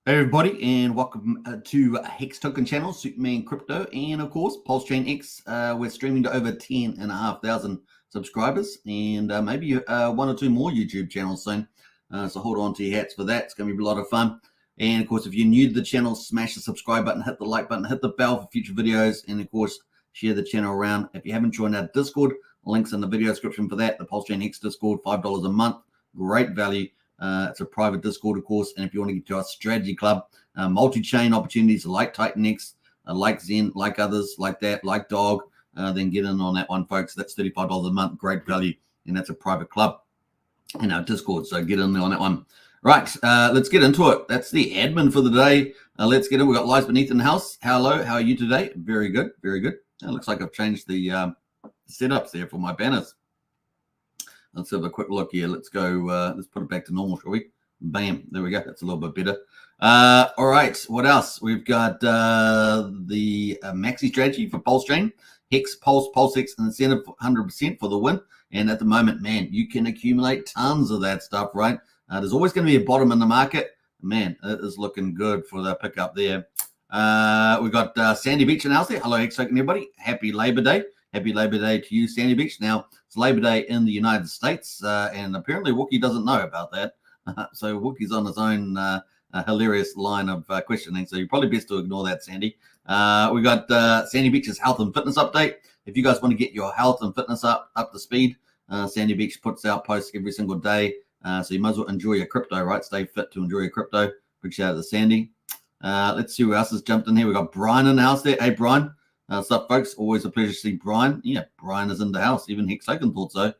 Hey everybody, and welcome to Hex Token Channel, Superman Crypto, and of course Pulsechain X. We're streaming to over 10,500 subscribers, and maybe one or two more YouTube channels soon. So hold on to your hats for that. It's going to be a lot of fun. And of course, if you're new to the channel, smash the subscribe button, hit the like button, hit the bell for future videos, and of course, share the channel around. If you haven't joined our Discord, links in the video description for that. The Pulsechain X Discord, $5 a month, great value. It's a private Discord, of course, and if you want to get to our strategy club, multi-chain opportunities like TitanX, like Zen, like others, like that, like Dog, then get in on that one, folks. That's $35 a month, great value, and that's a private club in our Discord, so get in there on that one. Right, let's get into it. That's the admin for the day. Let's get in. We've got Lies Beneath in the house. Hello, how are you today? Very good, very good. It looks like I've changed the setups there for my banners. Let's have a quick look here. Let's go. Let's put it back to normal, shall we? Bam. There we go. That's a little bit better. All right. What else? We've got the maxi strategy for Pulsechain. Hex, Pulsex, and incentive 100% for the win. And at the moment, man, you can accumulate tons of that stuff, right? There's always going to be a bottom in the market. Man, it is looking good for the pickup there. We've got Sandy Beach in house there. Hello, Hex Token, everybody. Happy Labor Day. Happy Labor Day to you, Sandy Beach. Now, it's Labor Day in the United States, and apparently Wookie doesn't know about that. So Wookie's on his own hilarious line of questioning, so you're probably best to ignore that, Sandy. We got Sandy Beach's health and fitness update. If you guys want to get your health and fitness up to speed, Sandy Beach puts out posts every single day, so you might as well enjoy your crypto, right? Stay fit to enjoy your crypto. Big shout out to Sandy. Let's see who else has jumped in here. We got Brian in the house there. Hey, Brian. What's up, folks? Always a pleasure to see Brian. Yeah, Brian is in the house. Even Hex Token thought so.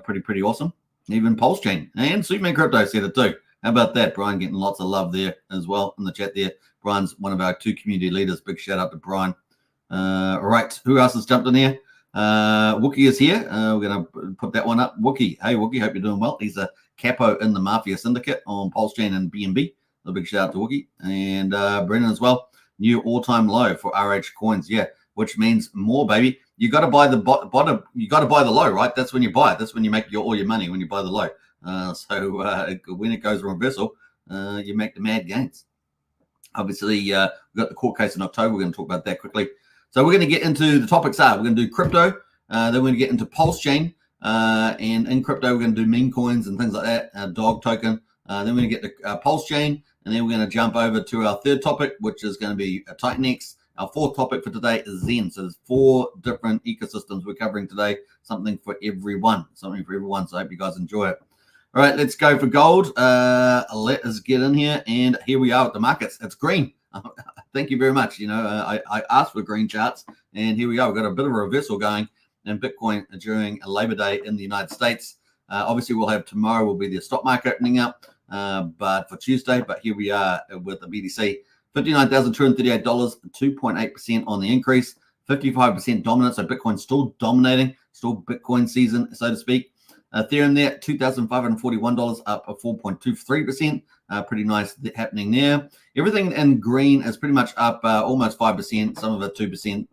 Pretty awesome. Even Pulsechain and Superman Crypto said it too. How about that? Brian getting lots of love there as well in the chat there. Brian's one of our 2 community leaders. Big shout out to Brian. All right, who else has jumped in here? Wookie is here. We're going to put that one up. Wookie. Hey, Wookie, hope you're doing well. He's a capo in the Mafia Syndicate on Pulsechain and BNB. A big shout out to Wookie. And Brennan as well. New all-time low for RH coins, yeah, which means more, baby. You got to buy the bottom. You got to buy the low, right? That's when you buy it. That's when you make all your money, when you buy the low. So when it goes reversal, you make the mad gains. Obviously, we've got the court case in October. We're going to talk about that quickly. So we're going to get into the topics. We're going to do crypto. Then we're going to get into Pulsechain. And in crypto, we're going to do meme coins and things like that, Dog token. Then we're going to get the Pulsechain. And then we're going to jump over to our third topic, which is going to be TitanX. Our fourth topic for today is Zen. So there's 4 different ecosystems we're covering today. Something for everyone. So I hope you guys enjoy it. All right, let's go for gold. Let us get in here. And here we are at the markets. It's green. Thank you very much. You know, I asked for green charts. And here we are. We've got a bit of a reversal going in Bitcoin during Labor Day in the United States. Obviously, we'll have tomorrow will be the stock market opening up. But for Tuesday, but here we are with the BTC, $59,238, 2.8% on the increase, 55% dominant. So Bitcoin still dominating, still Bitcoin season, so to speak. Ethereum there, $2,541, up 4.23%. Pretty nice happening there. Everything in green is pretty much up almost 5%, some of it 2%,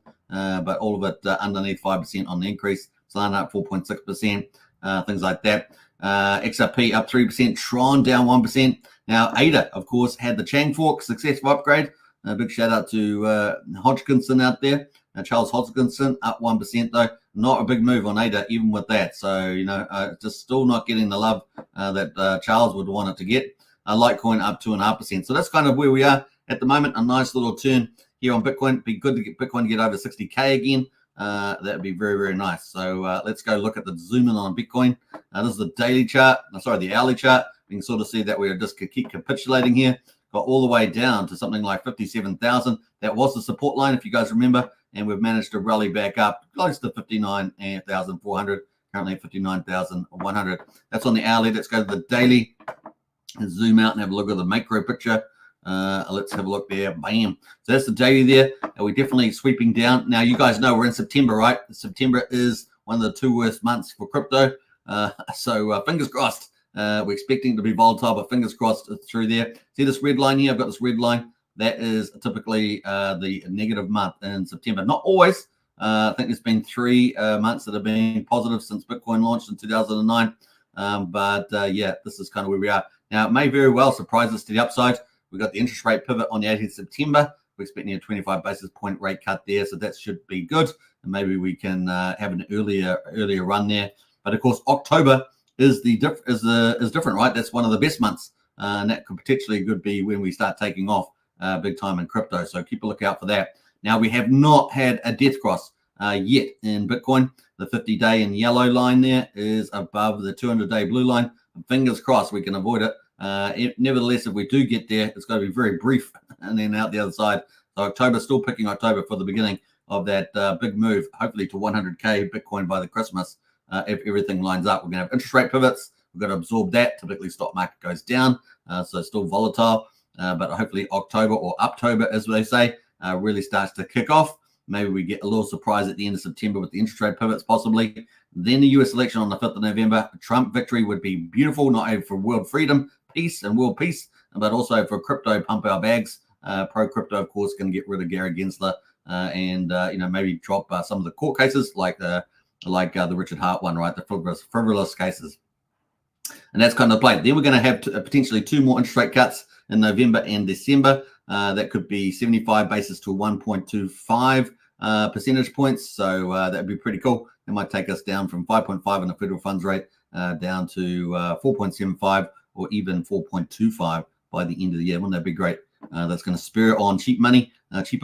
but all of it underneath 5% on the increase. Solana up 4.6%, things like that. XRP up 3%, Tron down 1%. Now, ADA, of course, had the Chang fork successful upgrade. A big shout out to Hodgkinson out there. Charles Hodgkinson up 1%, though. Not a big move on ADA, even with that. So, you know, just still not getting the love that Charles would want it to get. Litecoin up 2.5%. So that's kind of where we are at the moment. A nice little turn here on Bitcoin. It'd be good to get Bitcoin to get over 60K again. That'd be very, very nice. So let's go look at the zoom in on Bitcoin. This is the daily chart. The hourly chart. You can sort of see that we are just keep capitulating here. Got all the way down to something like 57,000. That was the support line, if you guys remember. And we've managed to rally back up close to 59,400. Currently at 59,100. That's on the hourly. Let's go to the daily and zoom out and have a look at the macro picture. Let's have a look there. Bam. So that's the daily there. And we're definitely sweeping down. Now, you guys know we're in September, right? September is one of the 2 worst months for crypto. So fingers crossed. We're expecting to be volatile, but fingers crossed through there. See this red line here? I've got this red line. That is typically the negative month in September. Not always. I think there's been 3 months that have been positive since Bitcoin launched in 2009. Yeah, this is kind of where we are. Now, it may very well surprise us to the upside. We've got the interest rate pivot on the 18th of September. We're expecting a 25 basis point rate cut there, so that should be good. And maybe we can have an earlier run there. But of course, October is different, right? That's one of the best months, and that could potentially be when we start taking off big time in crypto. So keep a lookout for that. Now, we have not had a death cross yet in Bitcoin. The 50-day in yellow line there is above the 200-day blue line. Fingers crossed we can avoid it. Nevertheless, if we do get there, it's got to be very brief and then out the other side. So October, still picking October for the beginning of that big move, hopefully to 100K Bitcoin by the Christmas. If everything lines up, we're going to have interest rate pivots. We've got to absorb that. Typically, stock market goes down, so still volatile. But hopefully October, or Uptober, as they say, really starts to kick off. Maybe we get a little surprise at the end of September with the interest rate pivots, possibly. Then the US election on the 5th of November. Trump victory would be beautiful, not only for world freedom, peace, and world peace, but also for crypto, pump our bags. Pro-crypto, of course, going to get rid of Gary Gensler and maybe drop some of the court cases like the Richard Hart one, right? The frivolous cases. And that's kind of the play. Then we're going to have potentially 2 more interest rate cuts in November and December. That could be 75 basis to 1.25 percentage points. So that'd be pretty cool. It might take us down from 5.5 on the federal funds rate down to 4.75 or even 4.25 by the end of the year. Wouldn't that be great? That's going to spur on cheaper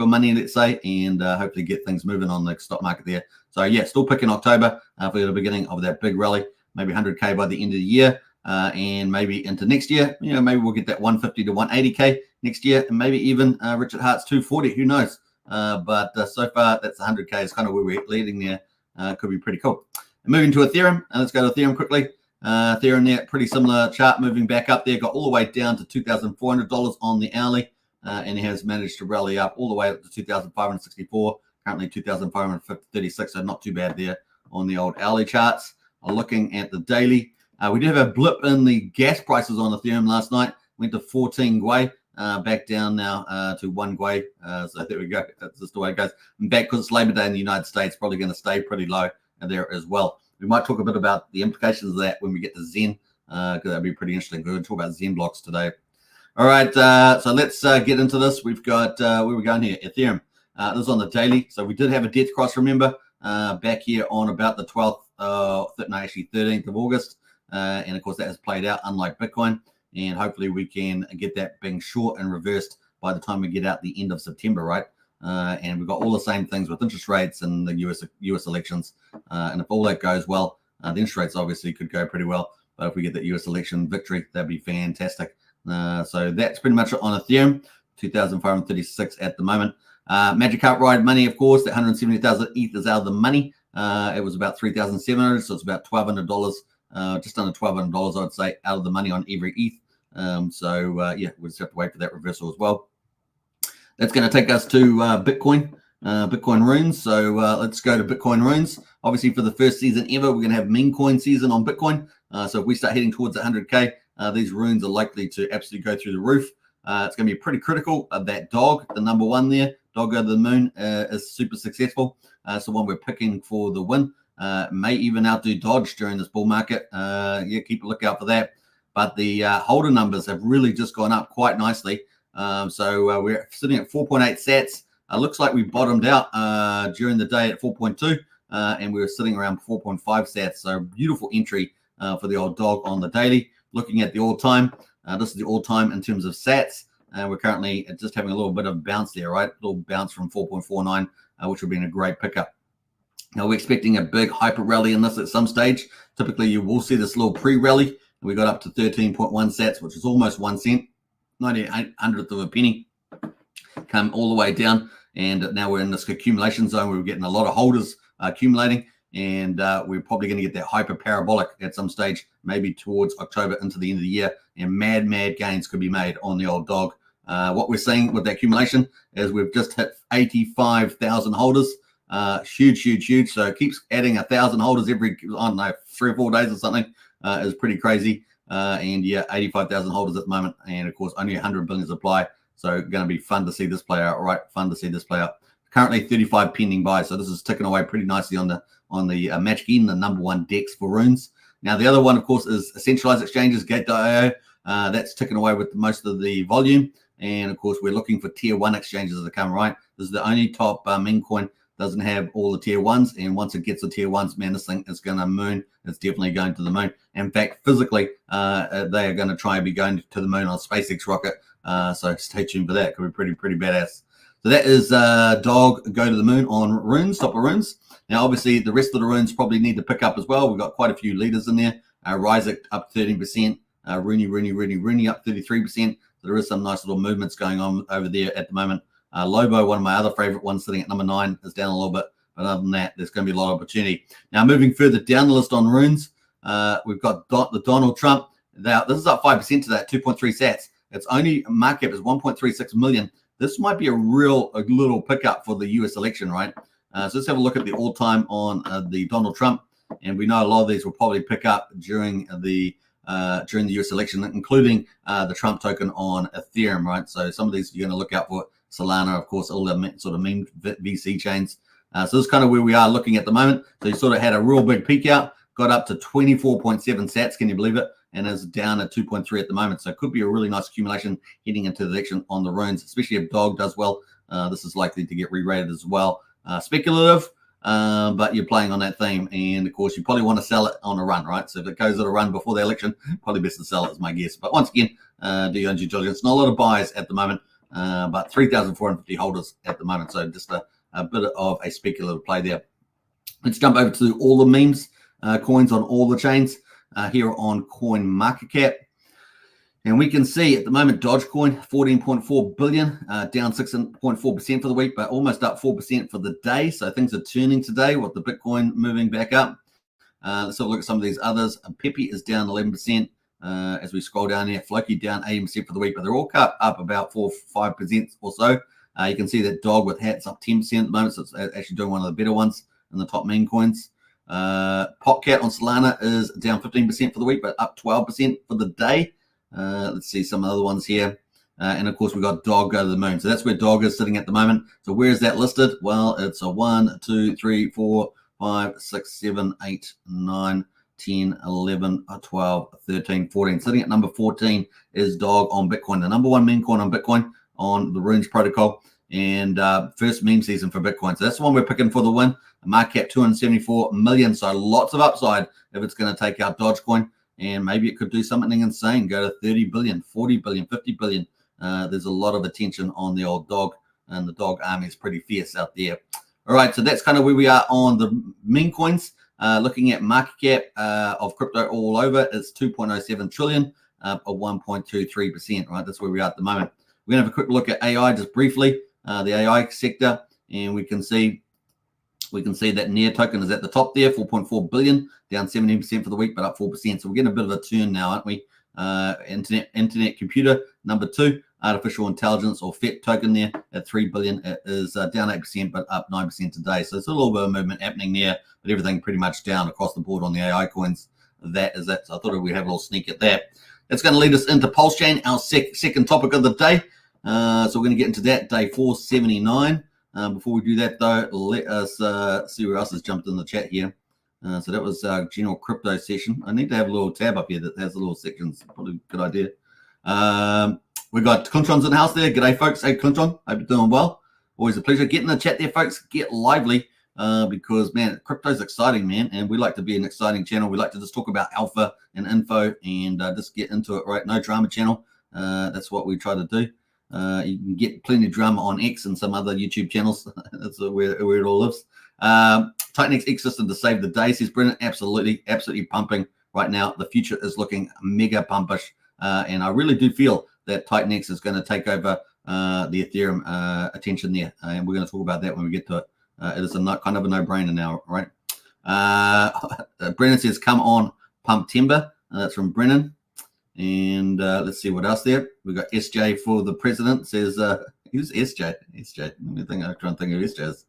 money, let's say, and hopefully get things moving on the stock market there. So yeah, still picking October for the beginning of that big rally, maybe 100K by the end of the year, and maybe into next year. Maybe we'll get that 150 to 180K next year, and maybe even Richard Hart's 240. Who knows? But so far, that's 100K is kind of where we're leading there. Could be pretty cool. And moving to Ethereum, and let's go to Ethereum quickly. Ethereum there, pretty similar chart, moving back up there, got all the way down to $2,400 on the hourly, and it has managed to rally up all the way up to 2,564, currently 2,536, so not too bad there on the old hourly charts. Looking at the daily, we did have a blip in the gas prices on Ethereum last night, went to 14 Gwei, back down now to 1 Gwei, so there we go, that's just the way it goes. And back because it's Labor Day in the United States, probably going to stay pretty low there as well. We might talk a bit about the implications of that when we get to Zen, because that'd be pretty interesting. We're going to talk about Zen blocks today. All right, so let's get into this. We've got, where we're going here, Ethereum. This is on the daily. So we did have a death cross, remember, back here on about the 12th, 13th of August. And of course, that has played out, unlike Bitcoin. And hopefully we can get that being short and reversed by the time we get out the end of September, right? And we've got all the same things with interest rates and the US elections. And if all that goes well, the interest rates obviously could go pretty well. But if we get that US election victory, that'd be fantastic. So that's pretty much on Ethereum, 2,536 at the moment. Magic Carp Ride money, of course, that 170,000 ETH is out of the money. It was about 3,700, so it's about $1,200, just under $1,200, I'd say, out of the money on every ETH. Yeah, we'll just have to wait for that reversal as well. That's going to take us to Bitcoin runes. So let's go to Bitcoin runes. Obviously, for the first season ever, we're going to have meme coin season on Bitcoin. So if we start heading towards 100K, these runes are likely to absolutely go through the roof. It's going to be pretty critical. That dog, the number one there, dog over the moon, is super successful. So one we're picking for the win. May even outdo Dodge during this bull market. Yeah, keep a lookout for that. But the holder numbers have really just gone up quite nicely. So we're sitting at 4.8 sats. Looks like we bottomed out during the day at 4.2, and we were sitting around 4.5 sats. So beautiful entry for the old dog on the daily. Looking at the all-time, this is the all-time in terms of sats. We're currently just having a little bit of bounce there, right? A little bounce from 4.49, which would be a great pickup. Now we're expecting a big hyper rally in this at some stage. Typically, you will see this little pre-rally. We got up to 13.1 sats, which is almost 1 cent. 9800th of a penny, come all the way down, and now we're in this accumulation zone where we're getting a lot of holders accumulating, and we're probably going to get that hyper parabolic at some stage, maybe towards October into the end of the year, and mad gains could be made on the old dog. What we're seeing with the accumulation is we've just hit 85,000 holders. Huge. So it keeps adding 1,000 holders every, I don't know, 3 or 4 days or something. Is pretty crazy. And yeah, 85,000 holders at the moment, and of course only 100 billion supply. So going to be fun to see this play out. Right, fun to see this play out. Currently 35 pending buys, so this is ticking away pretty nicely on the Magic Eden, the number one DEX for runes. Now the other one, of course, is centralized exchanges, Gate.io. That's ticking away with most of the volume. And of course, we're looking for tier 1 exchanges that come, right? This is the only top meme coin doesn't have all the tier 1s, and once it gets the tier 1s, man, this thing is going to moon. It's definitely going to the moon. In fact, physically, they are going to try and be going to the moon on a SpaceX rocket. So stay tuned for that. Could be pretty badass. So that is Dog Go to the Moon on runes, top of runes. Now, obviously, the rest of the runes probably need to pick up as well. We've got quite a few leaders in there. Ryzik up 13%. Rooney up 33%. So there is some nice little movements going on over there at the moment. Lobo, one of my other favorite ones, sitting at number 9, is down a little bit. But other than that, there's going to be a lot of opportunity. Now, moving further down the list on runes, we've got the Donald Trump. Now, this is up 5% to that, 2.3 sats. Its only market is 1.36 million. This might be a little pickup for the U.S. election, right? So let's have a look at the all-time on the Donald Trump. And we know a lot of these will probably pick up during the U.S. election, including the Trump token on Ethereum, right? So some of these you're going to look out for. Solana, of course, all the sort of meme VC chains. So this is kind of where we are looking at the moment. So you sort of had a real big peak out, got up to 24.7 sats, can you believe it? And is down at 2.3 at the moment. So it could be a really nice accumulation heading into the election on the runes, especially if Dog does well. This is likely to get re-rated as well. Speculative, but you're playing on that theme. And of course, you probably want to sell it on a run, right? So if it goes on a run before the election, probably best to sell it is my guess. But once again, do your own due diligence. Not a lot of buys at the moment. But 3,450 holders at the moment. So just a bit of a speculative play there. Let's jump over to all the memes, coins on all the chains here on Coin Market Cap. And we can see at the moment, Dogecoin, 14.4 billion, down 6.4% for the week, but almost up 4% for the day. So things are turning today with the Bitcoin moving back up. Let's have a look at some of these others. Pepe is down 11%. As we scroll down here, Floki down 18% for the week, but they're all cut up about 4-5% or so. You can see that Dog with hats up 10% at the moment, so it's actually doing one of the better ones in the top meme coins. Popcat on Solana is down 15% for the week, but up 12% for the day. Let's see some other ones here. And of course, we've got Dog Go to the Moon. So that's where Dog is sitting at the moment. So where is that listed? Well, it's a 1, 2, 3, 4, 5, 6, 7, 8, 9, 10, 11, 12, 13, 14. Sitting at number 14 is Dog on Bitcoin, the number 1 meme coin on Bitcoin on the Runes protocol, and first meme season for Bitcoin. So that's the one we're picking for the win. A market cap 274 million. So lots of upside if it's going to take out Dogecoin, and maybe it could do something insane, go to 30 billion, 40 billion, 50 billion. There's a lot of attention on the old Dog, and the Dog army is pretty fierce out there. All right, so that's kind of where we are on the meme coins. Looking at market cap of crypto all over, it's 2.07 trillion, or 1.23%, right? That's where we are at the moment. We're going to have a quick look at AI just briefly, the AI sector, and we can see that NEAR token is at the top there, 4.4 billion, down 17% for the week, but up 4%. So we're getting a bit of a turn now, aren't we? Internet computer, number 2. Artificial intelligence or FET token there at 3 billion. It is down 8%, but up 9% today. So it's a little bit of movement happening there, but everything pretty much down across the board on the AI coins. That is that. So I thought we'd have a little sneak at that. That's going to lead us into Pulsechain, our second topic of the day. So we're going to get into that, day 479. Before we do that, though, let us see where else has jumped in the chat here. So that was general crypto session. I need to have a little tab up here that has the little sections. Probably a good idea. We got Clintron's in the house there. G'day, folks. Hey, Clintron. Hope you're doing well. Always a pleasure. Get in the chat there, folks. Get lively because, man, crypto's exciting, man. And we like to be an exciting channel. We like to just talk about alpha and info and just get into it, right? No drama channel. That's what we try to do. You can get plenty of drama on X and some other YouTube channels. That's where it all lives. TitanX X system to save the day, says Brennan. Absolutely pumping right now. The future is looking mega pumpish. And I really do feel that TitanX is going to take over the Ethereum attention there. And we're going to talk about that when we get to it. It is kind of a no-brainer now, right? Brennan says, come on, pump timber. That's from Brennan. And let's see what else there. We've got SJ for the president. Says, who's SJ? SJ. Let me think. I'm trying to think of SJs.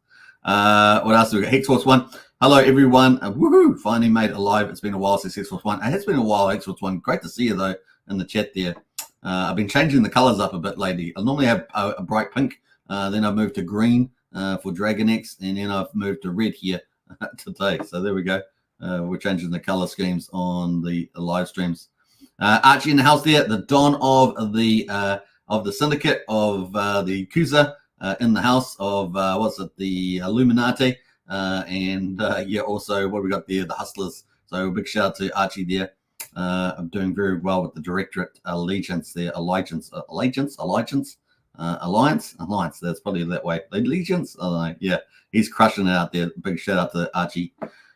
What else have we got? Hexforce 1. Hello, everyone. Woohoo! Finally made it alive. It's been a while since Hexforce 1. It has been a while, Hexforce 1. Great to see you, though, in the chat there. I've been changing the colors up a bit lately. I normally have a bright pink. Then I've moved to green for DragonX. And then I've moved to red here today. So there we go. We're changing the color schemes on the live streams. Archie in the house there, the don of of the syndicate of the Yakuza in the house of the Illuminati, and also what we got there, the Hustlers. So big shout out to Archie there. I'm doing very well with the Directorate Allegiance there, Alliance. That's probably that way. Allegiance. I don't know. Yeah, he's crushing it out there. Big shout out to Archie.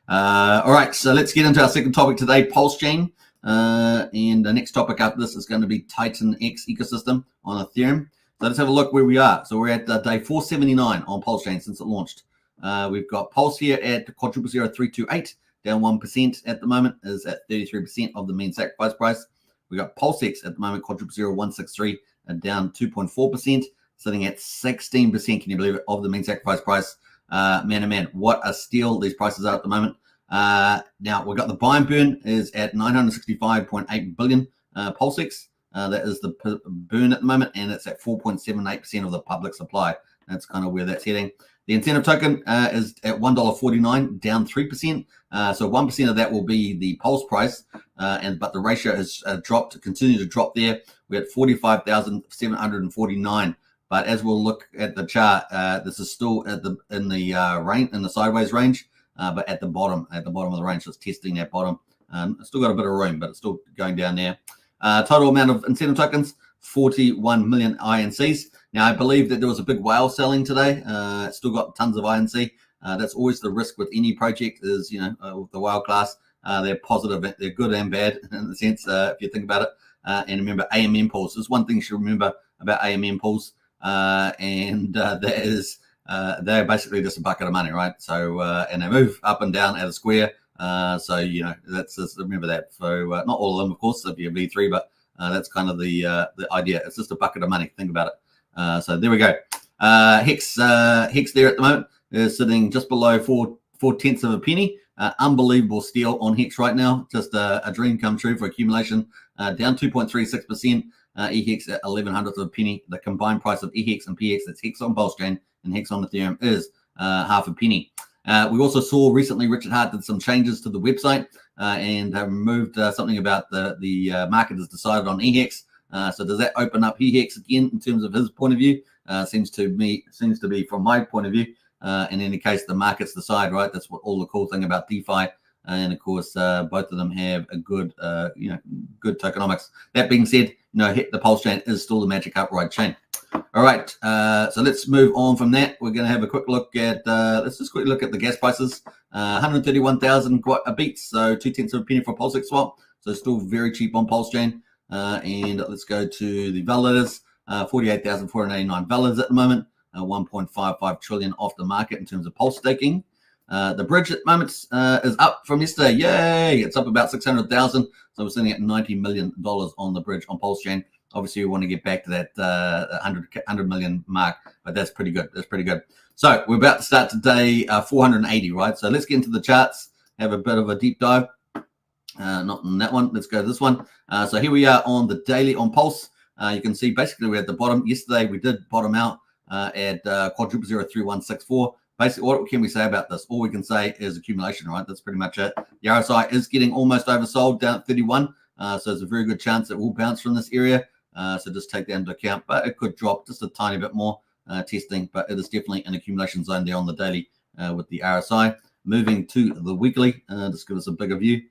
All right, so let's get into our second topic today, Pulsechain. And the next topic after this is going to be TitanX ecosystem on Ethereum. So let's have a look where we are. So we're at day 479 on Pulsechain since it launched. We've got Pulse here at 0.00328, down 1% at the moment, is at 33% of the mean sacrifice price. We got Pulsex at the moment, 0.0163, down 2.4%, sitting at 16%, can you believe it, of the mean sacrifice price. Man, oh man, what a steal these prices are at the moment. Now we've got the buy and burn is at 965.8 billion Pulsex. That is the burn at the moment, and it's at 4.78% of the public supply. That's kind of where that's heading. The incentive token is at $1.49, down 3%. So 1% of that will be the Pulse price, but the ratio has dropped, continue to drop there. We're at 45,749. But as we'll look at the chart, this is still in the sideways range, but at the bottom of the range. So it's testing that bottom. It's still got a bit of room, but it's still going down there. Total amount of incentive tokens, 41 million INCs. Now, I believe that there was a big whale selling today. It's still got tons of INC. That's always the risk with any project is, with the whale class, they're positive, they're good and bad in the sense, if you think about it. And remember, AMM pools. There's one thing you should remember about AMM pools, and that is they're basically just a bucket of money, right? So, and they move up and down at a square. So, that's just, remember that. So, not all of them, of course, if you're V3, but that's kind of the idea. It's just a bucket of money. Think about it. So there we go. Hex there at the moment is sitting just below 4/10 of a penny. Unbelievable steal on Hex right now. Just a dream come true for accumulation. Down 2.36%. EHEX at 11/100 of a penny. The combined price of EHEX and PX, that's Hex on Pulsechain and Hex on Ethereum, is half a penny. We also saw recently Richard Hart did some changes to the website and removed something about the market has decided on EHEX. So does that open up EHEX again in terms of his point of view? Seems to be from my point of view. In any case, the markets decide, right? That's what all the cool thing about DeFi. And of course, both of them have a good, good tokenomics. That being said, the Pulsechain is still the magic upright chain. All right, so let's move on from that. We're going to have a quick look at, let's just quickly look at the gas prices. 131,000 beats, so 0.2 of a penny for Pulsex swap. So still very cheap on Pulsechain. And let's go to the validators. 48,489 validators at the moment. 1.55 trillion off the market in terms of Pulse staking. The bridge at the moment is up from yesterday. Yay! It's up about 600,000. So we're sitting at $90 million on the bridge on Pulsechain. Obviously, we want to get back to that 100 million mark, but that's pretty good. That's pretty good. So we're about to start today 480, right? So let's get into the charts, have a bit of a deep dive. Not on that one. Let's go to this one. So here we are on the daily on Pulse. You can see basically we're at the bottom. Yesterday we did bottom out at 0.03164. Basically, what can we say about this? All we can say is accumulation, right? That's pretty much it. The RSI is getting almost oversold down at 31. So there's a very good chance it will bounce from this area. So just take that into account. But it could drop just a tiny bit more testing. But it is definitely an accumulation zone there on the daily with the RSI. Moving to the weekly, just give us a bigger view.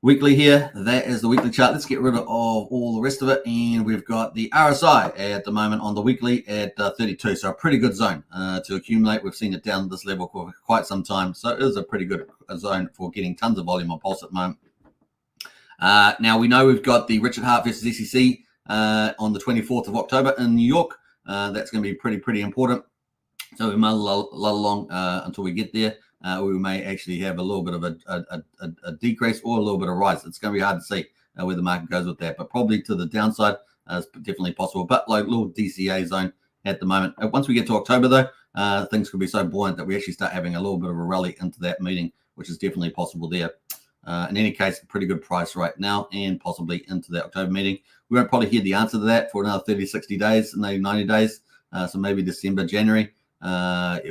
Weekly here, that is the weekly chart. Let's get rid of all the rest of it. And we've got the RSI at the moment on the weekly at 32. So a pretty good zone to accumulate. We've seen it down at this level for quite some time. So it is a pretty good zone for getting tons of volume on Pulse at the moment. Now we know we've got the Richard Hart versus SEC on the 24th of October in New York. That's going to be pretty important. So we might lull along until we get there. We may actually have a little bit of a decrease or a little bit of rise. It's going to be hard to see where the market goes with that, but probably to the downside is definitely possible. But like little DCA zone at the moment. Once we get to October, though, things could be so buoyant that we actually start having a little bit of a rally into that meeting, which is definitely possible there. In any case, a pretty good price right now and possibly into the October meeting. We won't probably hear the answer to that for another 30, 60 days, maybe 90 days. So maybe December, January.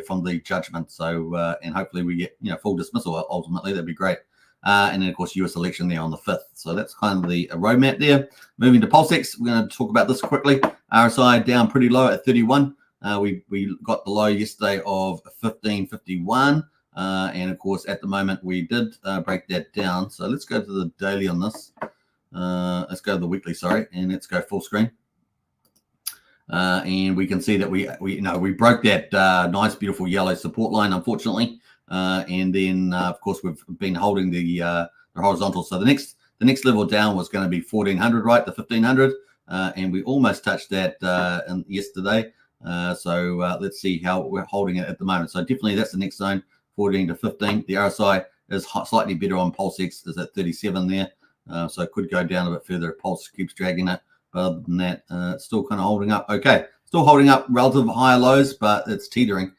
From the judgment. So and hopefully we get full dismissal ultimately. That'd be great. and then of course US election there on the 5th. So that's kind of the roadmap there. Moving to Pulsechain, we're going to talk about this quickly. RSI down pretty low at 31. We got the low yesterday of 1551, and of course at the moment we did break that down. So let's go to the daily on this. Let's go to the weekly, sorry, and let's go full screen. And we can see that we broke that nice, beautiful yellow support line, unfortunately, and then of course we've been holding the horizontal. So the next level down was going to be 1400, right? The 1500, and we almost touched that yesterday. So let's see how we're holding it at the moment. So definitely that's the next zone, 14 to 15. The RSI is slightly better on PulseX, is at 37 there. So it could go down a bit further if Pulse keeps dragging it. But other than that, it's still kind of holding up. Okay, still holding up relative higher lows, but it's teetering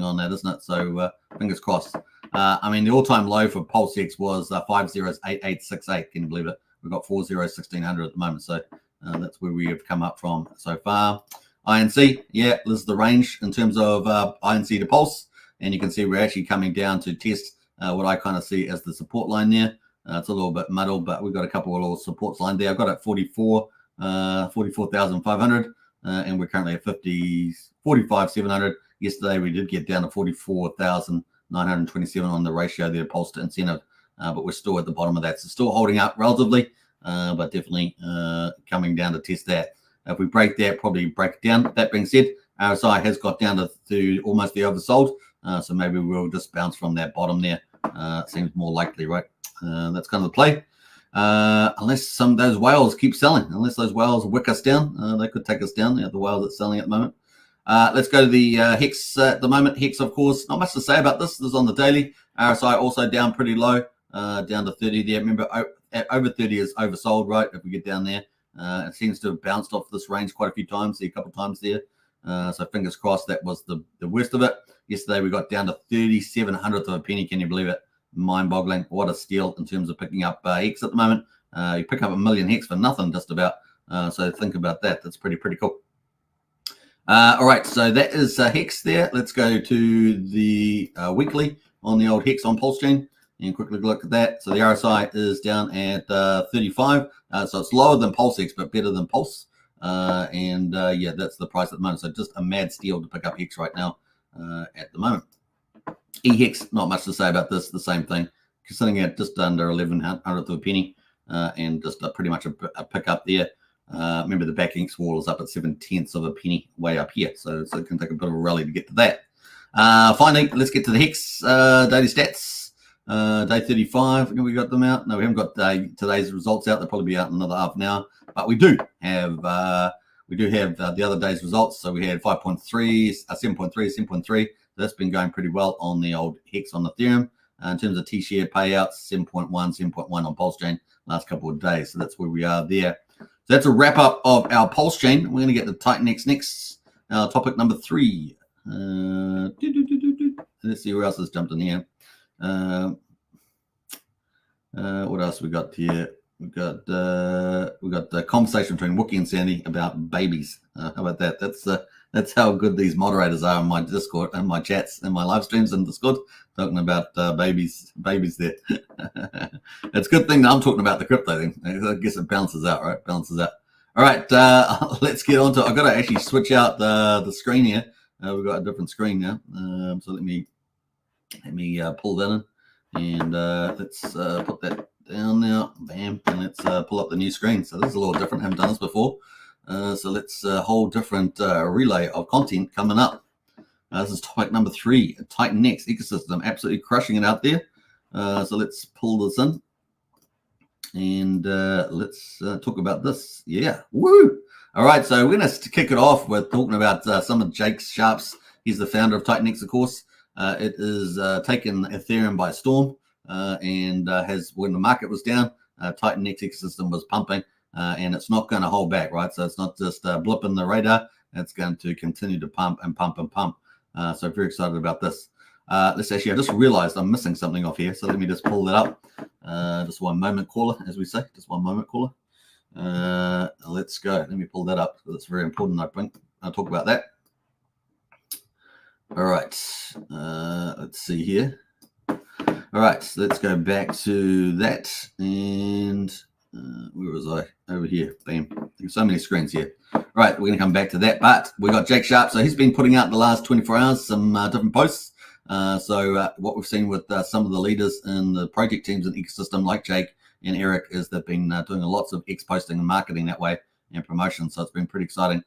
on that, isn't it? So fingers crossed. I mean, the all-time low for PulseX was 508868. Can you believe it? We've got 401600 at the moment. So that's where we have come up from so far. INC, yeah, this is the range in terms of INC to Pulse. And you can see we're actually coming down to test what I kind of see as the support line there. It's a little bit muddled, but we've got a couple of little supports line there. I've got it at 44,500, and we're currently at 45,700. Yesterday we did get down to 44,927 on the ratio there, Pulse to incentive, but we're still at the bottom of that. So still holding up relatively, but definitely coming down to test that. If we break that, probably break it down. That being said, RSI has got down to almost the oversold, so maybe we'll just bounce from that bottom there. Seems more likely, right? That's kind of the play. Unless some of those whales keep selling, unless those whales wick us down, they could take us down. The whales that's selling at the moment. Let's go to the Hex at the moment. Hex, of course, not much to say about this. This is on the daily. RSI also down pretty low, down to 30 there. Remember, over 30 is oversold, right? If we get down there, it seems to have bounced off this range quite a few times, a couple of times there. So fingers crossed that was the worst of it. Yesterday we got down to 3700th of a penny. Can you believe it? Mind-boggling. What a steal in terms of picking up Hex at the moment. You pick up 1 million Hex for nothing, just about. So think about that. That's pretty cool. All right, so that is Hex there. Let's go to the weekly on the old Hex on Pulsechain and quickly look at that. So the RSI is down at 35. So it's lower than PulseX, but better than Pulse. Yeah, that's the price at the moment. So just a mad steal to pick up Hex right now at the moment. EHEX, not much to say about this. The same thing, sitting at just under 1100th of a penny, and just pretty much a pick up there. Remember, the back inks wall is up at 7/10 of a penny, way up here, so it can take a bit of a rally to get to that. Finally, let's get to the Hex daily stats. Day 35, we got them out. No, we haven't got today's results out. They'll probably be out in another half an hour, but we do have the other day's results. So we had 5.3, 7.3, 7.3. That's been going pretty well on the old Hex on Ethereum. In terms of T-share payouts, 7.1, 7.1 on Pulsechain last couple of days. So that's where we are there. So that's a wrap up of our Pulsechain. We're going to get to TitanX next. Topic number 3. Let's see where else has jumped in here. What else we got here? We got the conversation between Wookie and Sandy about babies. How about that? That's how good these moderators are in my Discord and my chats and my live streams in Discord, talking about babies there. It's a good thing that I'm talking about the crypto thing. I guess it balances out, right? Balances out. All right, let's get on to. I've got to actually switch out the screen here. We've got a different screen now. So let me pull that in, and let's put that down now. Bam, and let's pull up the new screen. So this is a little different. Haven't done this before. So let's a whole different relay of content coming up. This is topic number 3, TitanX ecosystem, absolutely crushing it out there. So let's pull this in, and let's talk about this. Yeah, woo! All right, so we're going to kick it off with talking about some of Jake Sharp's. He's the founder of TitanX, of course. It is taken Ethereum by storm, and has, when the market was down, TitanX ecosystem was pumping. And it's not going to hold back, right? So it's not just a blip in the radar. It's going to continue to pump and pump and pump. So very excited about this. Let's actually, I just realized I'm missing something off here. So let me just pull that up. Just one moment, caller, as we say. Just one moment, caller. Let's go. Let me pull that up because it's very important, I think. I'll talk about that. All right. Let's see here. All right, so let's go back to that. And where was I? Over here. Bam. There's so many screens here. All right, we're going to come back to that. But we got Jake Sharp. So he's been putting out the last 24 hours some different posts. What we've seen with some of the leaders in the project teams and ecosystem like Jake and Eric is they've been doing lots of X posting and marketing that way and promotion. So it's been pretty exciting.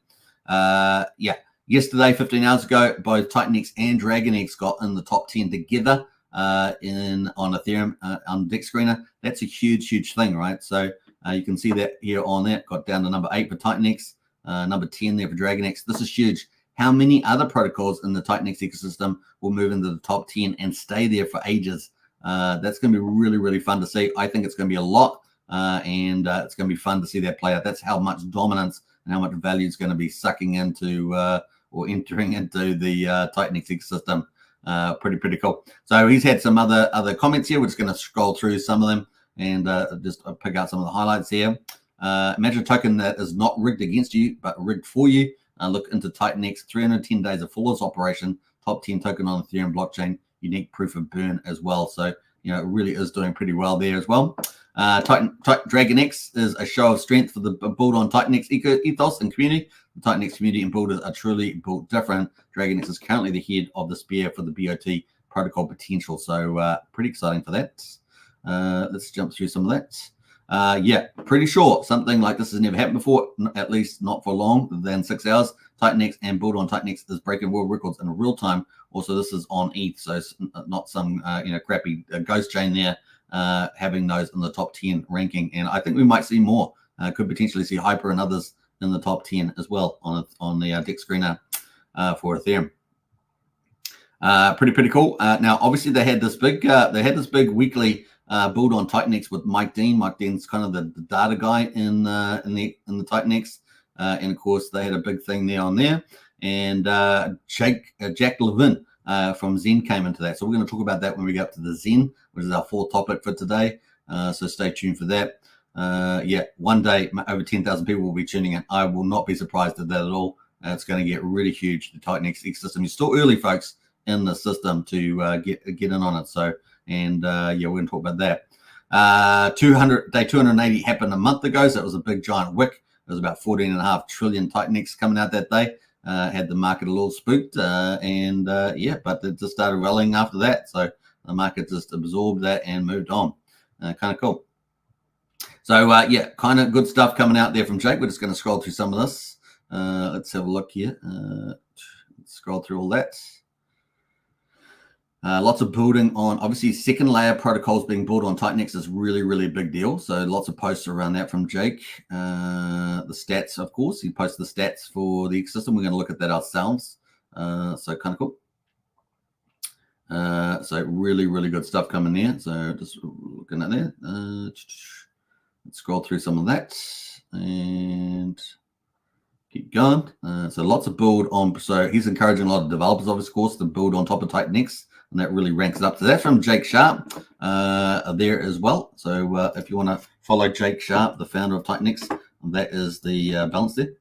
Yesterday, 15 hours ago, both TitanX and DragonX got in the top 10 together on Ethereum on Deck Screener. That's a huge thing, right? So you can see that here on that. Got down to number 8 for TitanX, number 10 there for DragonX. This is huge. How many other protocols in the TitanX ecosystem will move into the top 10 and stay there for ages? That's going to be really fun to see. I think it's going to be a lot, and it's going to be fun to see that play out. That's how much dominance and how much value is going to be sucking into or entering into the TitanX ecosystem. Pretty cool. So he's had some other comments here. We're just going to scroll through some of them and just pick out some of the highlights here. Imagine a token that is not rigged against you, but rigged for you. Look into TitanX, 310 days of flawless operation, top 10 token on Ethereum blockchain, unique proof of burn as well. So, it really is doing pretty well there as well. DragonX is a show of strength for the build on TitanX ethos and community. The TitanX community and builders are truly built different. DragonX is currently the head of the spear for the BOT protocol potential. So pretty exciting for that. Let's jump through some of that. Pretty sure something like this has never happened before, at least not for long than 6 hours. TitanX and build on TitanX is breaking world records in real time. Also, this is on ETH, so it's not some crappy ghost chain there. Having those in the top 10 ranking, and I think we might see more. Could potentially see Hyper and others in the top 10 as well on the Deck Screener for Ethereum. Pretty cool. Now, obviously, they had this big weekly build on TitanX with Mike Dean. Mike Dean's kind of the data guy in the TitanX, and of course, they had a big thing there on there. And Jack Levin from Zen came into that. So we're going to talk about that when we get up to the Zen, which is our fourth topic for today. So stay tuned for that. One day over 10,000 people will be tuning in. I will not be surprised at that at all. It's going to get really huge. The TitanX ecosystem. You're still early, folks, in the system to get in on it. So, and we're going to talk about that. Day 280 happened a month ago, so it was a big giant wick. It was about 14.5 trillion TitanX coming out that day. Had the market a little spooked, but it just started rallying after that. So the market just absorbed that and moved on. Kind of cool. So kind of good stuff coming out there from Jake. We're just going to scroll through some of this. Let's have a look here. Let's scroll through all that. Lots of building on, obviously, second layer protocols being built on TitanX is really a big deal. So lots of posts around that from Jake. The stats, of course, he posts the stats for the ecosystem. We're going to look at that ourselves. So kind of cool. So really good stuff coming there. So just looking at there. Let's scroll through some of that and keep going. So lots of build on. So he's encouraging a lot of developers, of course, to build on top of TitanX. And that really ranks up. So that's from Jake Sharp there as well. So if you want to follow Jake Sharp, the founder of TitanX, that is the balance there.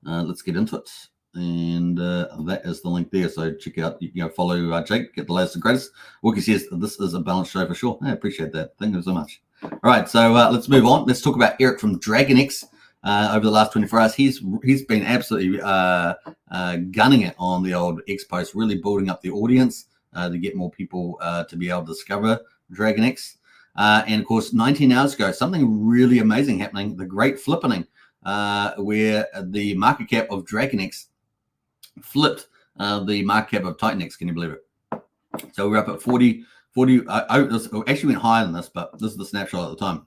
Let's get into it. And that is the link there. So check out, follow Jake, get the latest and greatest. Wookie says this is a balanced show for sure. I appreciate that. Thank you so much. All right, so let's move on. Let's talk about Eric from DragonX. Over the last 24 hours, he's been absolutely gunning it on the old X post, really building up the audience to get more people to be able to discover DragonX. And of course, 19 hours ago, something really amazing happening, the great flippening, where the market cap of DragonX flipped the market cap of TitanX. Can you believe it? So we're up at 40. Actually went higher than this, but this is the snapshot at the time.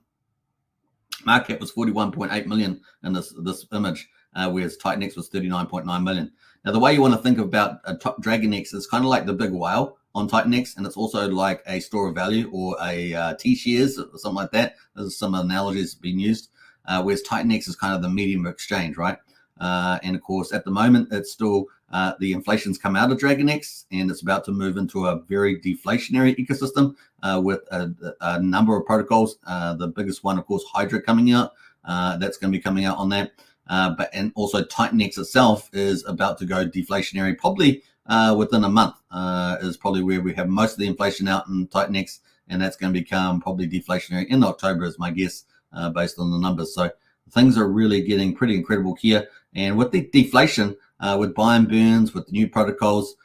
Market cap was 41.8 million in this image, whereas TitanX was 39.9 million. Now, the way you want to think about DragonX is kind of like the big whale on TitanX, and it's also like a store of value or a T-shares or something like that. There's some analogies being used, whereas TitanX is kind of the medium of exchange, right? And of course, at the moment, it's still the inflation's come out of DragonX, and it's about to move into a very deflationary ecosystem with a number of protocols. The biggest one, of course, Hydra coming out. That's going to be coming out on that. And also TitanX itself is about to go deflationary, probably within a month is probably where we have most of the inflation out in TitanX, and that's going to become probably deflationary in October is my guess, based on the numbers. So things are really getting pretty incredible here. And with the deflation, with buy and burns, with the new protocols,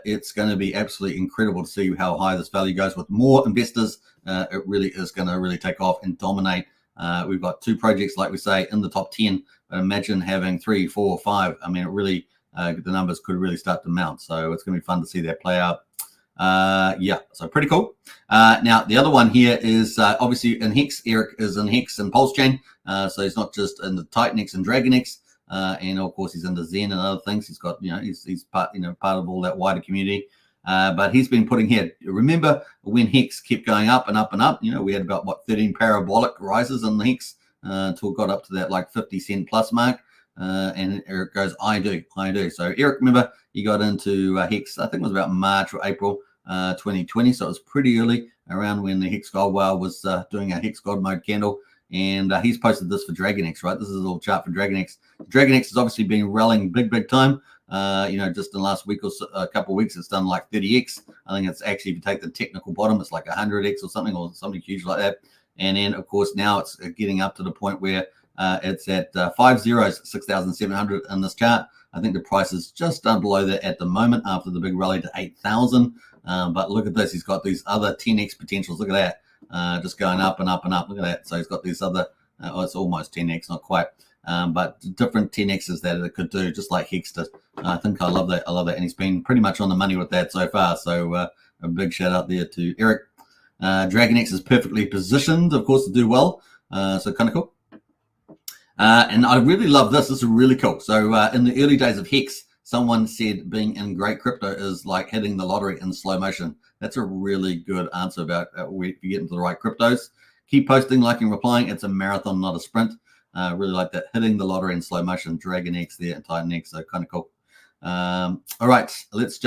it's going to be absolutely incredible to see how high this value goes. With more investors, it really is going to really take off and dominate. We've got 2 projects, like we say, in the top 10, but imagine having 3, 4, 5. I mean, it really, the numbers could really start to mount. So it's going to be fun to see that play out. Yeah, so pretty cool. Now, the other one here is obviously in Hex. Eric is in Hex and Pulsechain. So he's not just in the TitanX and DragonX. And of course, he's into Zen and other things. He's got, he's part, part of all that wider community. But he's been putting here. Remember when Hex kept going up and up and up? We had about 13 parabolic rises in the Hex until it got up to that like 50-cent plus mark. And Eric goes, I do. So Eric, remember, he got into Hex, I think it was about March or April 2020. So it was pretty early, around when the Hex Gold Whale was doing a Hex God mode candle. And he's posted this for DragonX, right? This is a little chart for DragonX. DragonX has obviously been rallying big time. Just in the last week or so, a couple of weeks, it's done like 30x. I think it's actually, if you take the technical bottom, it's like 100x or something huge like that. And then, of course, now it's getting up to the point where it's at 5 zeros, 6,700 in this chart. I think the price is just down below that at the moment after the big rally to 8,000. But look at this. He's got these other 10x potentials. Look at that. Just going up and up and up. Look at that. So he's got these other, it's almost 10x, not quite, but different 10x's that it could do, just like Hex did. I think I love that. And he's been pretty much on the money with that so far. So a big shout out there to Eric. DragonX is perfectly positioned, of course, to do well. So kind of cool. And I really love this. This is really cool. So in the early days of Hex, someone said being in great crypto is like hitting the lottery in slow motion. That's a really good answer about if you get into the right cryptos. Keep posting, liking, replying. It's a marathon, not a sprint. Really like that. Hitting the lottery in slow motion. DragonX there and TitanX. So kind of cool. All right, let's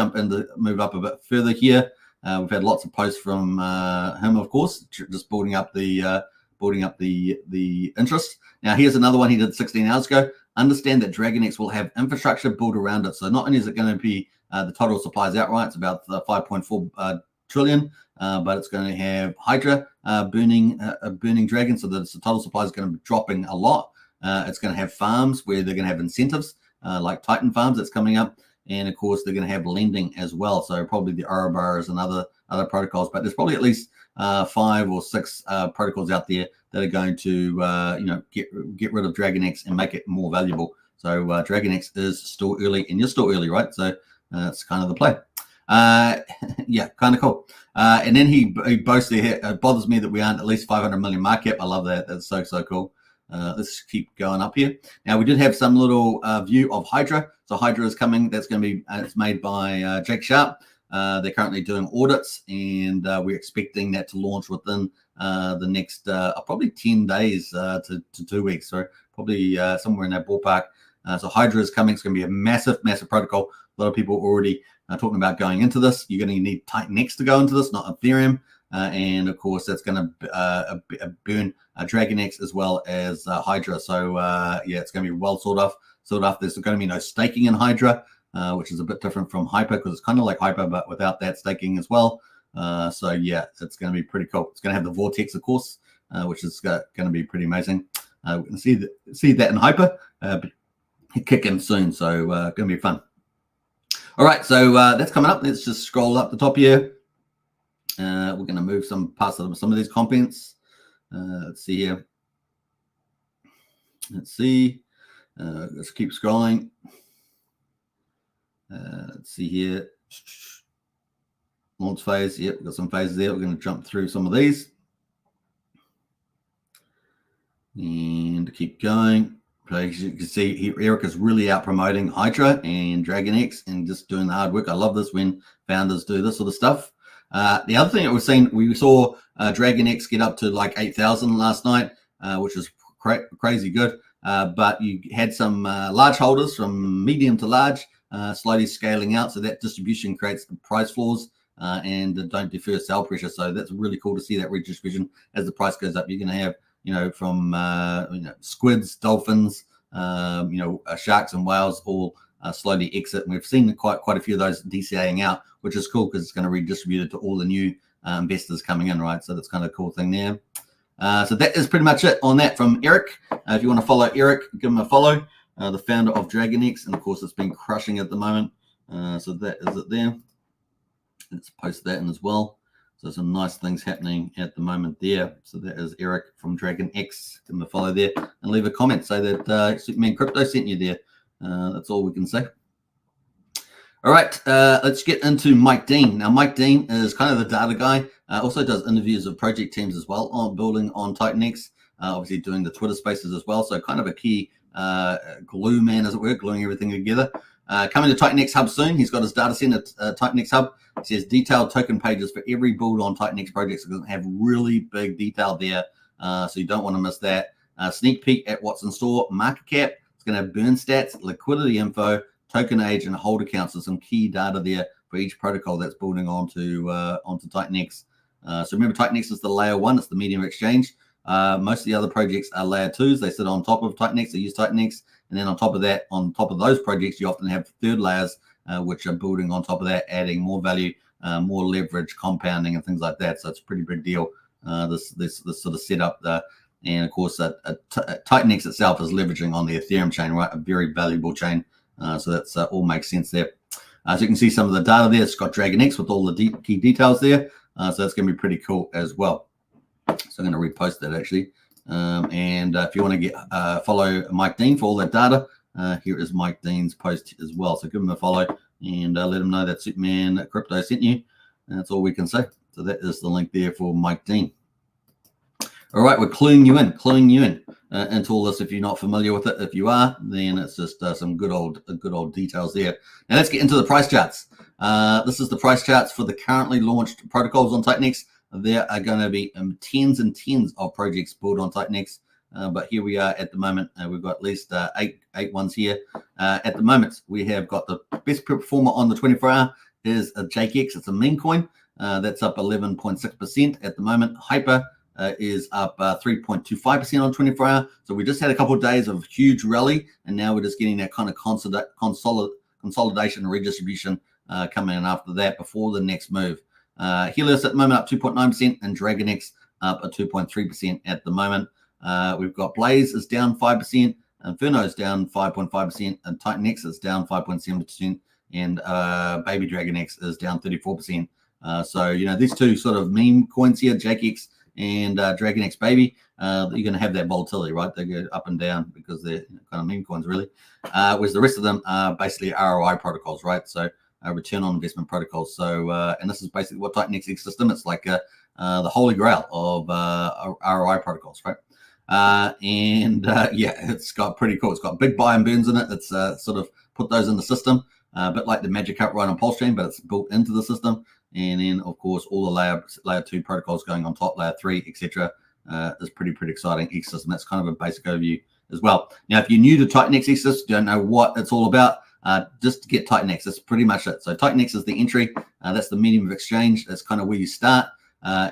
move up a bit further here. We've had lots of posts from him, of course, just building up the interest. Now, here's another one he did 16 hours ago. Understand that DragonX will have infrastructure built around it. So not only is it going to be the total supplies outright, it's about 5.4 trillion, but it's going to have Hydra burning dragon, so that the total supply is going to be dropping a lot. It's going to have farms where they're going to have incentives, like Titan Farms that's coming up. And of course, they're going to have lending as well. So probably the Ouroboros and other protocols, but there's probably at least 5 or 6 protocols out there that are going to get rid of DragonX and make it more valuable. So DragonX is still early, and you're still early, right? So it's kind of the play. Yeah, kind of cool. And then he boasts there, it bothers me that we aren't at least 500 million market cap. I love that. That's so cool. Let's keep going up here. Now, we did have some little view of Hydra. So Hydra is coming. That's going to be, it's made by Jake Sharp. They're currently doing audits, and we're expecting that to launch within the next probably 10 days to 2 weeks. So probably somewhere in that ballpark. So Hydra is coming. It's going to be a massive protocol. A lot of people already talking about going into this. You're going to need TitanX to go into this, not Ethereum. And of course, that's going to burn DragonX as well as Hydra. So yeah, it's going to be well sorted off. There's going to be no staking in Hydra, which is a bit different from Hyper, because it's kind of like Hyper, but without that staking as well. So yeah, it's going to be pretty cool. It's going to have the Vortex, of course, which is going to be pretty amazing. We're going to see that in Hyper kick in soon. So going to be fun. All right, so that's coming up. Let's just scroll up the top here. We're going to move past some of these comments. Let's see here. Let's see. Let's keep scrolling. Let's see here. Launch phase. Yep, we've got some phases there. We're going to jump through some of these. And keep going. As you can see, Eric is really out promoting Hydra and DragonX and just doing the hard work. I love this when founders do this sort of stuff. The other thing that we saw DragonX get up to like 8,000 last night, which is crazy good. But you had some large holders from medium to large slowly scaling out. So that distribution creates the price floors and don't defer sell pressure. So that's really cool to see that redistribution as the price goes up. You're going to have, from squids, dolphins, sharks and whales all slowly exit. And we've seen quite a few of those DCAing out, which is cool because it's going to redistribute it to all the new investors coming in, right? So that's kind of a cool thing there. So that is pretty much it on that from Eric. If you want to follow Eric, give him a follow. The founder of TitanX, and of course it's been crushing at the moment. So that is it there. Let's post that in as well. So some nice things happening at the moment there. So that is Eric from TitanX. Give him a follow there and leave a comment. Say that Superman Crypto sent you there. That's all we can say. All right, let's get into Mike Dean. Now, Mike Dean is kind of the data guy. Also does interviews of project teams as well on building on TitanX. Obviously doing the Twitter spaces as well. So kind of a key glue man, as it were, gluing everything together. Coming to TitanX Hub soon. He's got his data center at TitanX Hub. He says detailed token pages for every build on TitanX projects. It's going to have really big detail there, so you don't want to miss that. Sneak peek at what's in store. Market cap. It's going to have burn stats, liquidity info, token age, and hold accounts. So some key data there for each protocol that's building onto TitanX. So remember, TitanX is the layer 1. It's the medium exchange. Most of the other projects are layer 2s. They sit on top of TitanX. They use TitanX. And then on top of that, on top of those projects, you often have third layers, which are building on top of that, adding more value, more leverage, compounding, and things like that. So it's a pretty big deal, this sort of setup. And of course, TitanX itself is leveraging on the Ethereum chain, right? A very valuable chain. So that's all makes sense there. So you can see some of the data there. It's got TitanX with all the key details there. So that's going to be pretty cool as well. So I'm going to repost that actually. And if you want to get follow Mike Dean for all that data, here is Mike Dean's post as well. So give him a follow and let him know that Superman Crypto sent you. And that's all we can say. So that is the link there for Mike Dean. All right, we're cluing you in into all this. If you're not familiar with it, if you are, then it's just some good old details there. Now let's get into the price charts. This is the price charts for the currently launched protocols on TitanX. There are going to be tens and tens of projects built on TitanX, but here we are at the moment. We've got at least eight ones here. At the moment, we have got the best performer on the 24-hour is a JKX. It's a meme coin. That's up 11.6% at the moment. Hyper is up 3.25% on 24-hour. So we just had a couple of days of huge rally, and now we're just getting that kind of consolidation and redistribution coming in after that before the next move. Helios at the moment up 2.9% and TitanX up at 2.3% at the moment. We've got Blaze is down 5%, Inferno is down 5.5%, and TitanX is down 5.7%, and Baby TitanX is down 34%. So, you know, these two sort of meme coins here, JKX and TitanX Baby, you're going to have that volatility, right? They go up and down because they're kind of meme coins, really. Whereas the rest of them are basically ROI protocols, right? So, return on investment protocols. So, and this is basically what TitanX ecosystem. It's like the holy grail of ROI protocols, right? Yeah, it's got pretty cool. It's got big buy and burns in it. It's sort of put those in the system, a bit like the Magic Cup right on Pulsechain, but it's built into the system. And then, of course, all the layer 2 protocols going on top, layer 3, etc. Is pretty exciting ecosystem. That's kind of a basic overview as well. Now, if you're new to TitanX ecosystem, don't know what it's all about, just get TitanX. That's pretty much it. So TitanX is the entry. That's the medium of exchange. That's kind of where you start.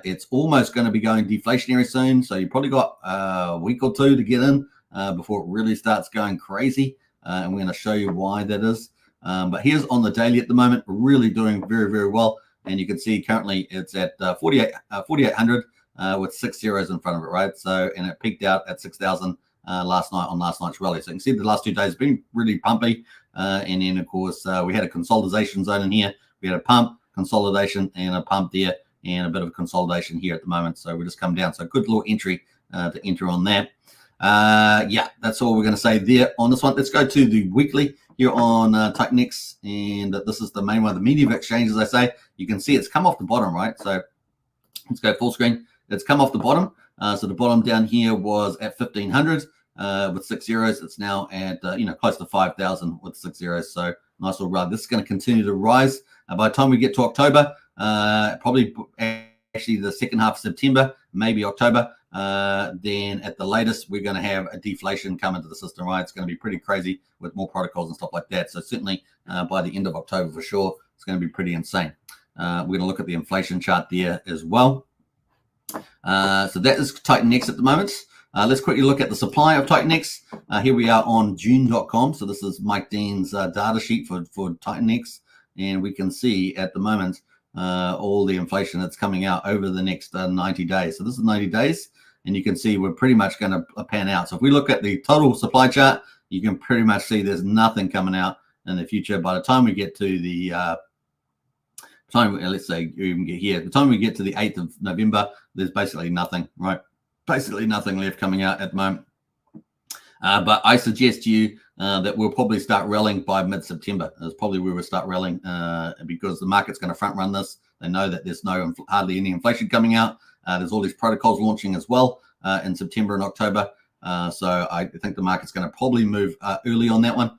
It's almost going to be going deflationary soon. So you probably got a week or two to get in before it really starts going crazy. And we're going to show you why that is. But here's on the daily at the moment, really doing very well. And you can see currently it's at 4,800 with 6 zeros in front of it, right? So, and it peaked out at 6,000 last night on last night's rally. So you can see the last 2 days have been really pumpy. And then, of course, we had a consolidation zone in here. We had a pump, consolidation, and a pump there, and a bit of consolidation here at the moment. So we just come down. So good little entry to enter on that. Yeah, that's all we're going to say there on this one. Let's go to the weekly here on TitanX. And this is the main one, the medium exchange, as I say. You can see it's come off the bottom, right? So let's go full screen. It's come off the bottom. So the bottom down here was at 1,500. With 6 zeros, it's now at close to 5,000 with 6 zeros. So nice little run. This is going to continue to rise. By the time we get to October, probably actually the second half of September, maybe October, then at the latest, we're going to have a deflation come into the system, right? It's going to be pretty crazy with more protocols and stuff like that. So certainly by the end of October for sure, it's going to be pretty insane. We're going to look at the inflation chart there as well. So that is TitanX at the moment. Let's quickly look at the supply of TitanX. Here we are on June.com. So this is Mike Dean's data sheet for TitanX. And we can see at the moment all the inflation that's coming out over the next 90 days. So this is 90 days. And you can see we're pretty much going to pan out. So if we look at the total supply chart, you can pretty much see there's nothing coming out in the future. By the time we get to the let's say you even get here, the time we get to the 8th of November, there's basically nothing, right? Basically nothing left coming out at the moment. But I suggest to you that we'll probably start rallying by mid-September. That's probably where we'll start rallying because the market's going to front run this. They know that there's hardly any inflation coming out. There's all these protocols launching as well in September and October. So I think the market's going to probably move early on that one.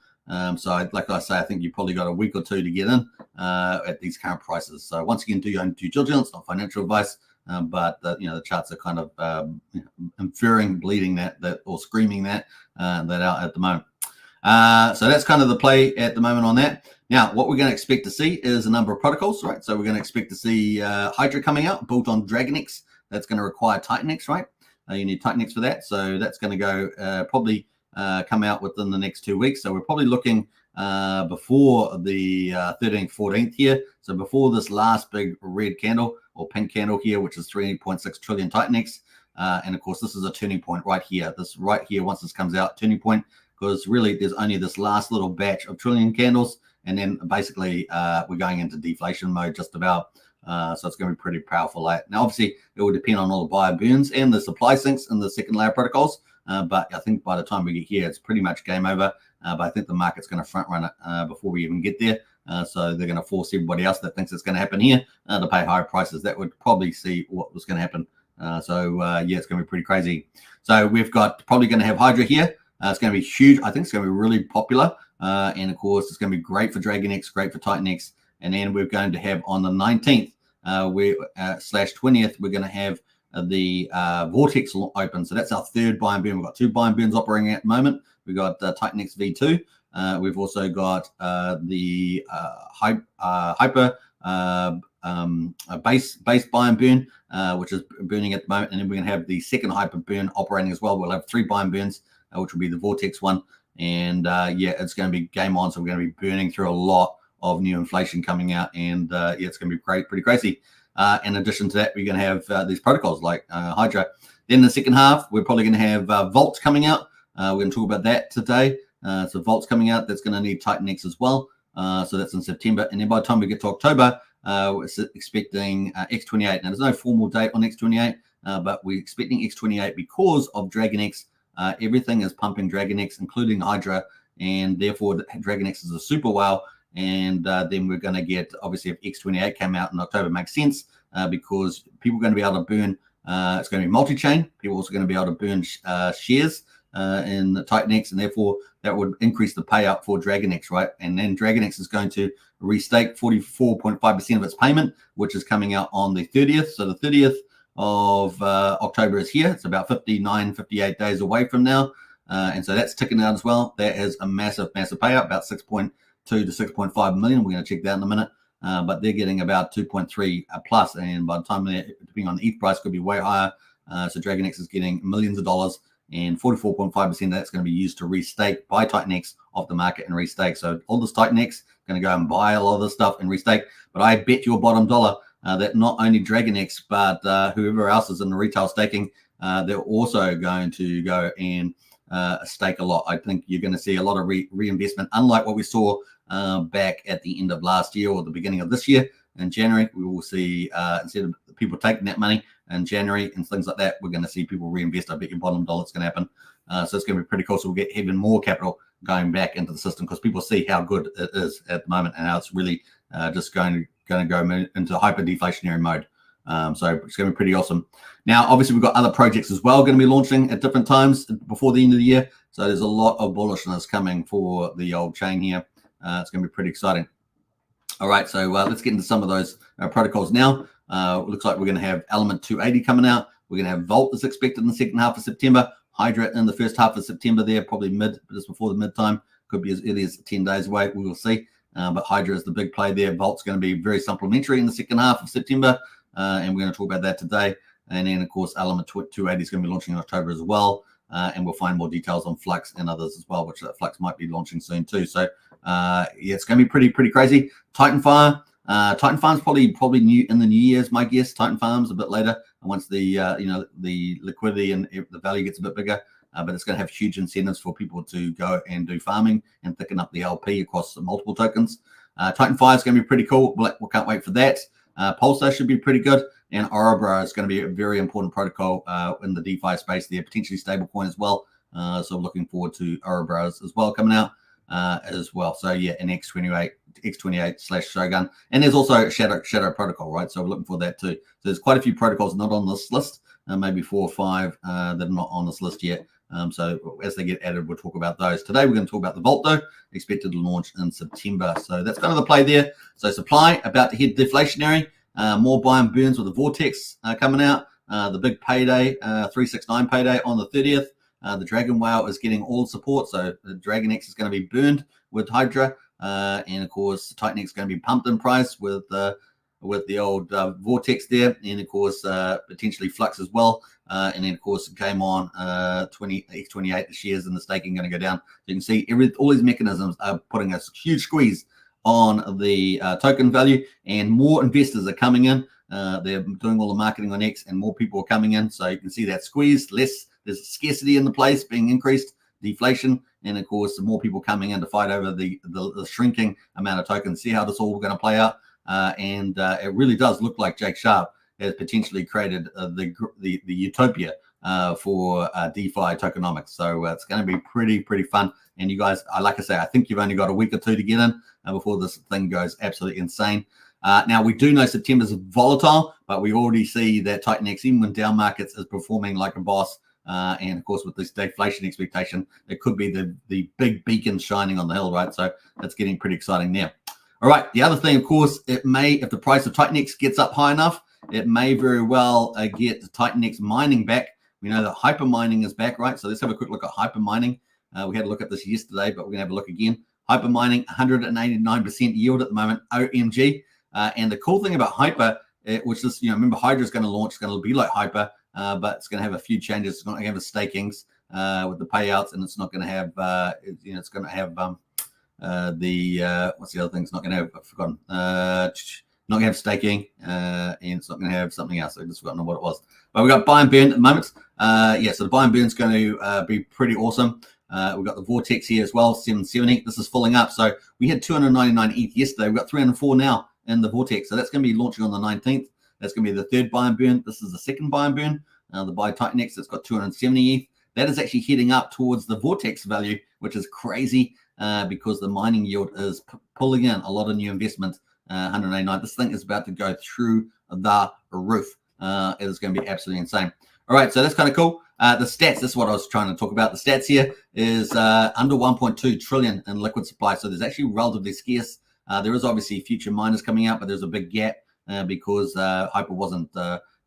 So like I say, I think you probably got a week or two to get in at these current prices. So once again, do your own due diligence, not financial advice. But the charts are kind of inferring, bleeding that or screaming that out at the moment. So that's kind of the play at the moment on that. Now, what we're going to expect to see is a number of protocols, right? So we're going to expect to see Hydra coming out, built on DragonX. That's going to require TitanX, right? You need TitanX for that. So that's going to go probably come out within the next 2 weeks. So we're probably looking before the 13th, 14th here. So before this last big red candle or pink candle here, which is 3.6 trillion TitanX. And of course, this is a turning point right here. This right here, once this comes out, turning point, because really there's only this last little batch of trillion candles. And then basically we're going into deflation mode just about. So it's going to be pretty powerful. Now, obviously, it will depend on all the buyer burns and the supply sinks and the second layer protocols. But I think by the time we get here, it's pretty much game over. But I think the market's going to front run it before we even get there. So they're going to force everybody else that thinks it's going to happen here to pay higher prices. That would probably see what was going to happen. Yeah, it's going to be pretty crazy. So we've got probably going to have Hydra here. It's going to be huge. I think it's going to be really popular. And of course, it's going to be great for DragonX, great for TitanX. And then we're going to have on the 19th, slash 20th, we're going to have the Vortex open. So that's our third buy and burn. We've got 2 buy and burns operating at the moment. We've got TitanX V2. We've also got the Hyper base buy and burn, which is burning at the moment. And then we're going to have the second Hyper burn operating as well. We'll have 3 buy and burns, which will be the Vortex one. And yeah, it's going to be game on. So we're going to be burning through a lot of new inflation coming out. And yeah, it's going to be pretty crazy. In addition to that, we're going to have these protocols like Hydra. Then in the second half, we're probably going to have Vaults coming out. We're going to talk about that today. So Vaults coming out, that's going to need TitanX as well. So that's in September. And then by the time we get to October, we're expecting X28. Now, there's no formal date on X28, but we're expecting X28 because of DragonX. Everything is pumping DragonX, including Hydra. And therefore, DragonX is a super wow. And then we're going to get, obviously, if X28 came out in October, makes sense because people are going to be able to burn. It's going to be multi-chain. People are also going to be able to burn shares in the TitanX, and therefore that would increase the payout for DragonX, right? And then DragonX is going to restake 44.5% of its payment, which is coming out on the 30th. So the 30th of October is here. It's about 58 days away from now. And so that's ticking out as well. That is a massive payout, about 6.2 to 6.5 million. We're going to check that in a minute. But they're getting about 2.3 plus. And by the time they're, depending on the ETH price, could be way higher. So DragonX is getting millions of dollars, and 44.5% of that's going to be used to restake by TitanX off the market and restake. So all this TitanX going to go and buy a lot of this stuff and restake. But I bet your bottom dollar that not only DragonX, but whoever else is in the retail staking, they're also going to go and stake a lot. I think you're going to see a lot of reinvestment, unlike what we saw back at the end of last year or the beginning of this year. In January, we will see, instead of people taking that money in January and things like that, we're going to see people reinvest. I bet your bottom dollar it's going to happen. So it's going to be pretty cool. So we'll get even more capital going back into the system because people see how good it is at the moment and how it's really just going to go into hyper deflationary mode. So it's going to be pretty awesome. Now, obviously, we've got other projects as well going to be launching at different times before the end of the year. So there's a lot of bullishness coming for the old chain here. It's going to be pretty exciting. All right, so let's get into some of those protocols now. It looks like we're going to have Element 280 coming out. We're going to have Vault is expected in the second half of September. Hydra in the first half of September there, probably just before the mid-time. Could be as early as 10 days away. We will see. But Hydra is the big play there. Vault's going to be very supplementary in the second half of September. And we're going to talk about that today. And then, of course, Element 280 is going to be launching in October as well. And we'll find more details on Flux and others as well, which Flux might be launching soon too. So yeah, it's going to be pretty crazy. Titanfire. Titan Farm's probably new in the new year's, my guess. Titan Farm's a bit later, and once the the liquidity and the value gets a bit bigger. But it's going to have huge incentives for people to go and do farming and thicken up the LP across multiple tokens. Titanfire is going to be pretty cool. We can't wait for that. Pulsar should be pretty good, and Orobra is going to be a very important protocol in the DeFi space. They're potentially stablecoin as well. So looking forward to Orobra as well coming out as well. So yeah, an X28/Shogun, and there's also Shadow Protocol, right? So we're looking for that too. So there's quite a few protocols not on this list, maybe 4 or 5 that are not on this list yet. So as they get added, we'll talk about those. Today we're going to talk about the Vault, though, expected to launch in September. So that's kind of the play there. So supply about to hit deflationary. More buy and burns with the Vortex coming out. The big payday, 369 payday on the 30th. The Dragon Whale is getting all support, so the DragonX is going to be burned with Hydra, and of course TitanX is going to be pumped in price with the old Vortex there, and of course potentially Flux as well, and then of course Game On X28, the shares and the staking going to go down. So you can see all these mechanisms are putting a huge squeeze on the token value, and more investors are coming in. They're doing all the marketing on X, and more people are coming in. So you can see that squeeze. There's scarcity in the place being increased, deflation, and of course, more people coming in to fight over the shrinking amount of tokens. See how this all going to play out, and it really does look like Jake Sharp has potentially created the utopia for DeFi tokenomics. So it's going to be pretty fun. And you guys, like I say, I think you've only got a week or two to get in before this thing goes absolutely insane. Now, we do know September's volatile, but we already see that TitanX, even when down markets, is performing like a boss. And of course, with this deflation expectation, it could be the big beacon shining on the hill, right? So it's getting pretty exciting there. All right. The other thing, of course, it may, if the price of TitanX gets up high enough, it may very well get TitanX mining back. We know that hyper mining is back, right? So let's have a quick look at hyper mining. We had a look at this yesterday, but we're going to have a look again. Hyper mining, 189% yield at the moment, OMG. And the cool thing about hyper, which is, remember Hydra is going to launch, it's going to be like hyper, but it's going to have a few changes. It's going to have the stakings with the payouts, and it's not going to have, it's going to have what's the other thing? It's not going to have, I've forgotten, not going to have staking, and it's not going to have something else. I just forgotten what it was. But we've got buy and burn at the moment. Yeah, so the buy and burn is going to be pretty awesome. We've got the Vortex here as well, 770. This is filling up. So we had 299 ETH yesterday. We've got 304 now in the Vortex. So that's going to be launching on the 19th. That's going to be the third buy and burn. This is the second buy and burn. The buy TitanX that's got 270 ETH. That is actually heading up towards the Vortex value, which is crazy because the mining yield is pulling in a lot of new investment. 189. This thing is about to go through the roof. It is going to be absolutely insane. All right, so that's kind of cool. The stats, this is what I was trying to talk about. The stats here is under 1.2 trillion in liquid supply. So there's actually relatively scarce. There is obviously future miners coming out, but there's a big gap because Hyper wasn't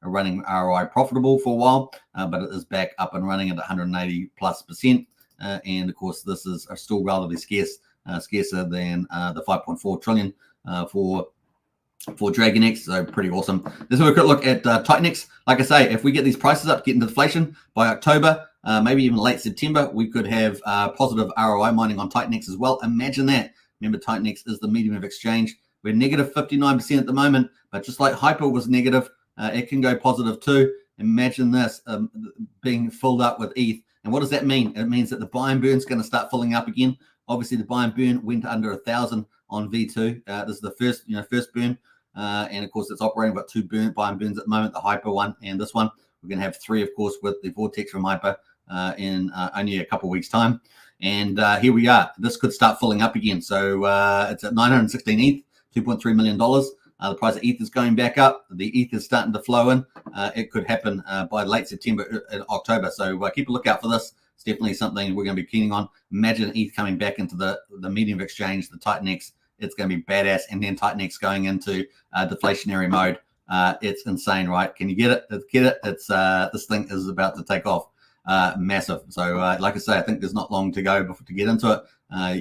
running ROI profitable for a while, but it is back up and running at 180+%. And of course, this is still relatively scarce, scarcer than the 5.4 trillion for DragonX. So pretty awesome. Let's have a quick look at TitanX. Like I say, if we get these prices up, get into deflation by October, maybe even late September, we could have positive ROI mining on TitanX as well. Imagine that. Remember, TitanX is the medium of exchange. We're negative 59% at the moment, but just like Hyper was negative, it can go positive too. Imagine this being filled up with ETH. And what does that mean? It means that the buy and burn is going to start filling up again. Obviously, the buy and burn went under 1,000 on V2. This is the first burn. And of course, it's operating about 2 buy and burns at the moment, the Hyper one and this one. We're going to have 3, of course, with the Vortex from Hyper in only a couple of weeks' time. And here we are. This could start filling up again. So it's at 916 ETH, $2.3 million. The price of ETH is going back up. The ETH is starting to flow in. It could happen by late September and October. So keep a lookout for this. It's definitely something we're going to be keening on. Imagine ETH coming back into the medium of exchange, the TitanX. It's going to be badass. And then TitanX going into deflationary mode. It's insane, right? Can you get it? Get it? It's this thing is about to take off. Massive. So like I say, I think there's not long to go before to get into it.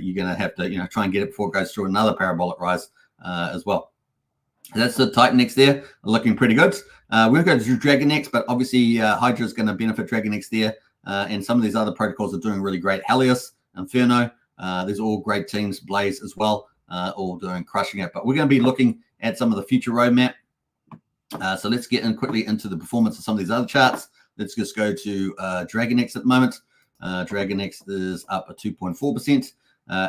You're going to have to try and get it before it goes through another parabolic rise as well. That's the TitanX there, looking pretty good. We're going to do DragonX, but obviously Hydra is going to benefit DragonX there. And some of these other protocols are doing really great. Helios, Inferno, these are all great teams. Blaze as well, all doing crushing it. But we're going to be looking at some of the future roadmap. So let's get in quickly into the performance of some of these other charts. Let's just go to DragonX at the moment. DragonX is up at 2.4%.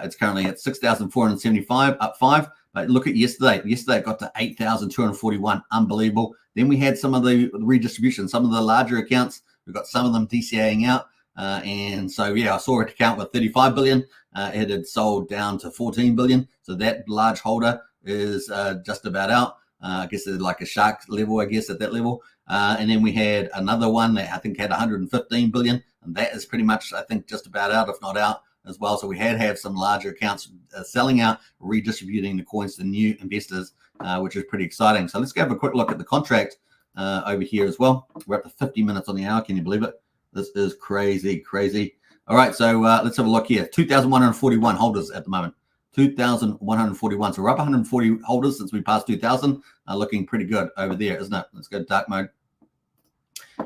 It's currently at 6,475, up 5. But look at yesterday. Yesterday it got to 8,241. Unbelievable. Then we had some of the redistribution, some of the larger accounts. We've got some of them DCAing out. And so, yeah, I saw an account with 35 billion. It had sold down to 14 billion. So that large holder is just about out. I guess it's like a shark level, I guess, at that level. And then we had another one that I think had 115 billion. And that is pretty much, I think, just about out, if not out as well. So we have some larger accounts selling out, redistributing the coins to new investors, which is pretty exciting. So let's go have a quick look at the contract over here as well. We're up to 50 minutes on the hour. Can you believe it? This is crazy, crazy. All right, so let's have a look here. 2,141 holders at the moment. 2,141. So we're up 140 holders since we passed 2,000. Looking pretty good over there, isn't it? Let's go to dark mode.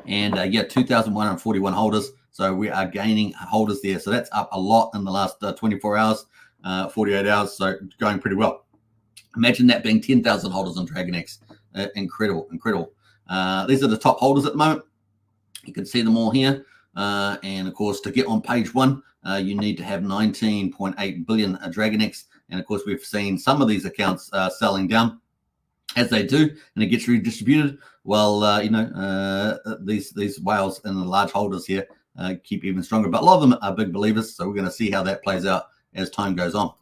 And yeah, 2,141 holders. So we are gaining holders there. So that's up a lot in the last 24 hours, 48 hours. So going pretty well. Imagine that being 10,000 holders on DragonX. Incredible, incredible. These are the top holders at the moment. You can see them all here. And of course, to get on page one, you need to have 19.8 billion DragonX. And of course, we've seen some of these accounts selling down as they do, and it gets redistributed. Well, these whales and the large holders here keep even stronger. But a lot of them are big believers, so we're going to see how that plays out as time goes on.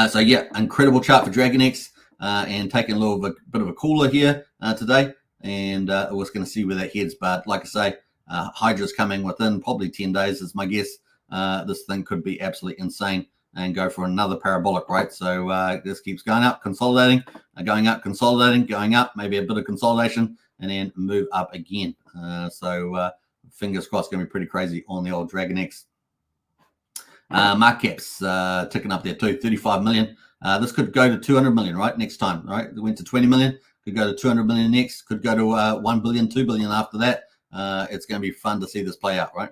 So yeah, incredible chart for DragonX, and taking a little bit of a cooler here today, and we're just going to see where that heads. But like I say, Hydra's coming within probably 10 days is my guess. This thing could be absolutely insane and go for another parabolic, right? So this keeps going up, consolidating, going up, consolidating, going up, maybe a bit of consolidation, and then move up again. So fingers crossed, going to be pretty crazy on the old DragonX. Market caps ticking up there too, 35 million. This could go to 200 million, right? Next time, right? It went to 20 million, could go to 200 million next, could go to 1 billion, 2 billion after that. It's going to be fun to see this play out, right?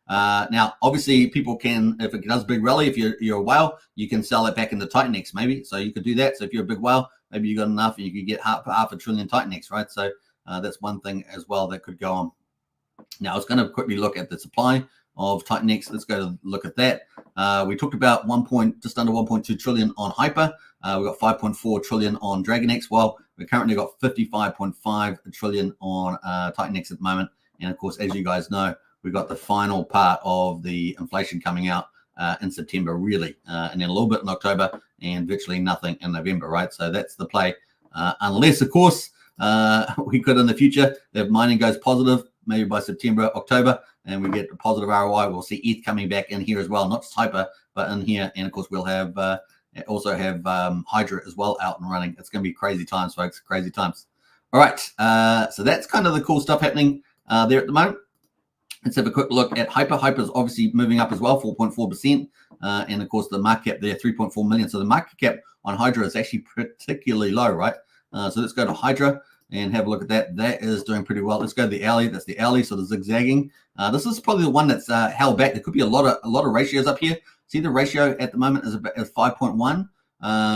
Now, obviously, people can, if it does a big rally, if you're a whale, you can sell it back into TitanX maybe. So you could do that. So if you're a big whale, maybe you got enough and you could get half a trillion TitanX, right? So that's one thing as well that could go on. Now, I was going to quickly look at the supply of TitanX. Let's go to look at that. We talked about just under 1.2 trillion on Hyper. We've got 5.4 trillion on DragonX. Well, we've currently got 55.5 trillion on TitanX at the moment. And of course, as you guys know, we've got the final part of the inflation coming out in September, really, and then a little bit in October, and virtually nothing in November, right? So that's the play. Unless, of course, we could in the future, if mining goes positive, maybe by September, October, and we get a positive ROI, we'll see ETH coming back in here as well, not just Hyper, but in here. And of course, we'll have also have Hydra as well out and running. It's going to be crazy times, folks, crazy times. All right, so that's kind of the cool stuff happening there at the moment. Let's have a quick look at Hyper. Hyper is obviously moving up as well, 4.4%. And of course, the market cap there, 3.4 million. So the market cap on Hydra is actually particularly low, right? So let's go to Hydra and have a look at that. That is doing pretty well. Let's go to the alley. That's the alley. So the zigzagging. This is probably the one that's held back. There could be a lot of ratios up here. See, the ratio at the moment is 5.1.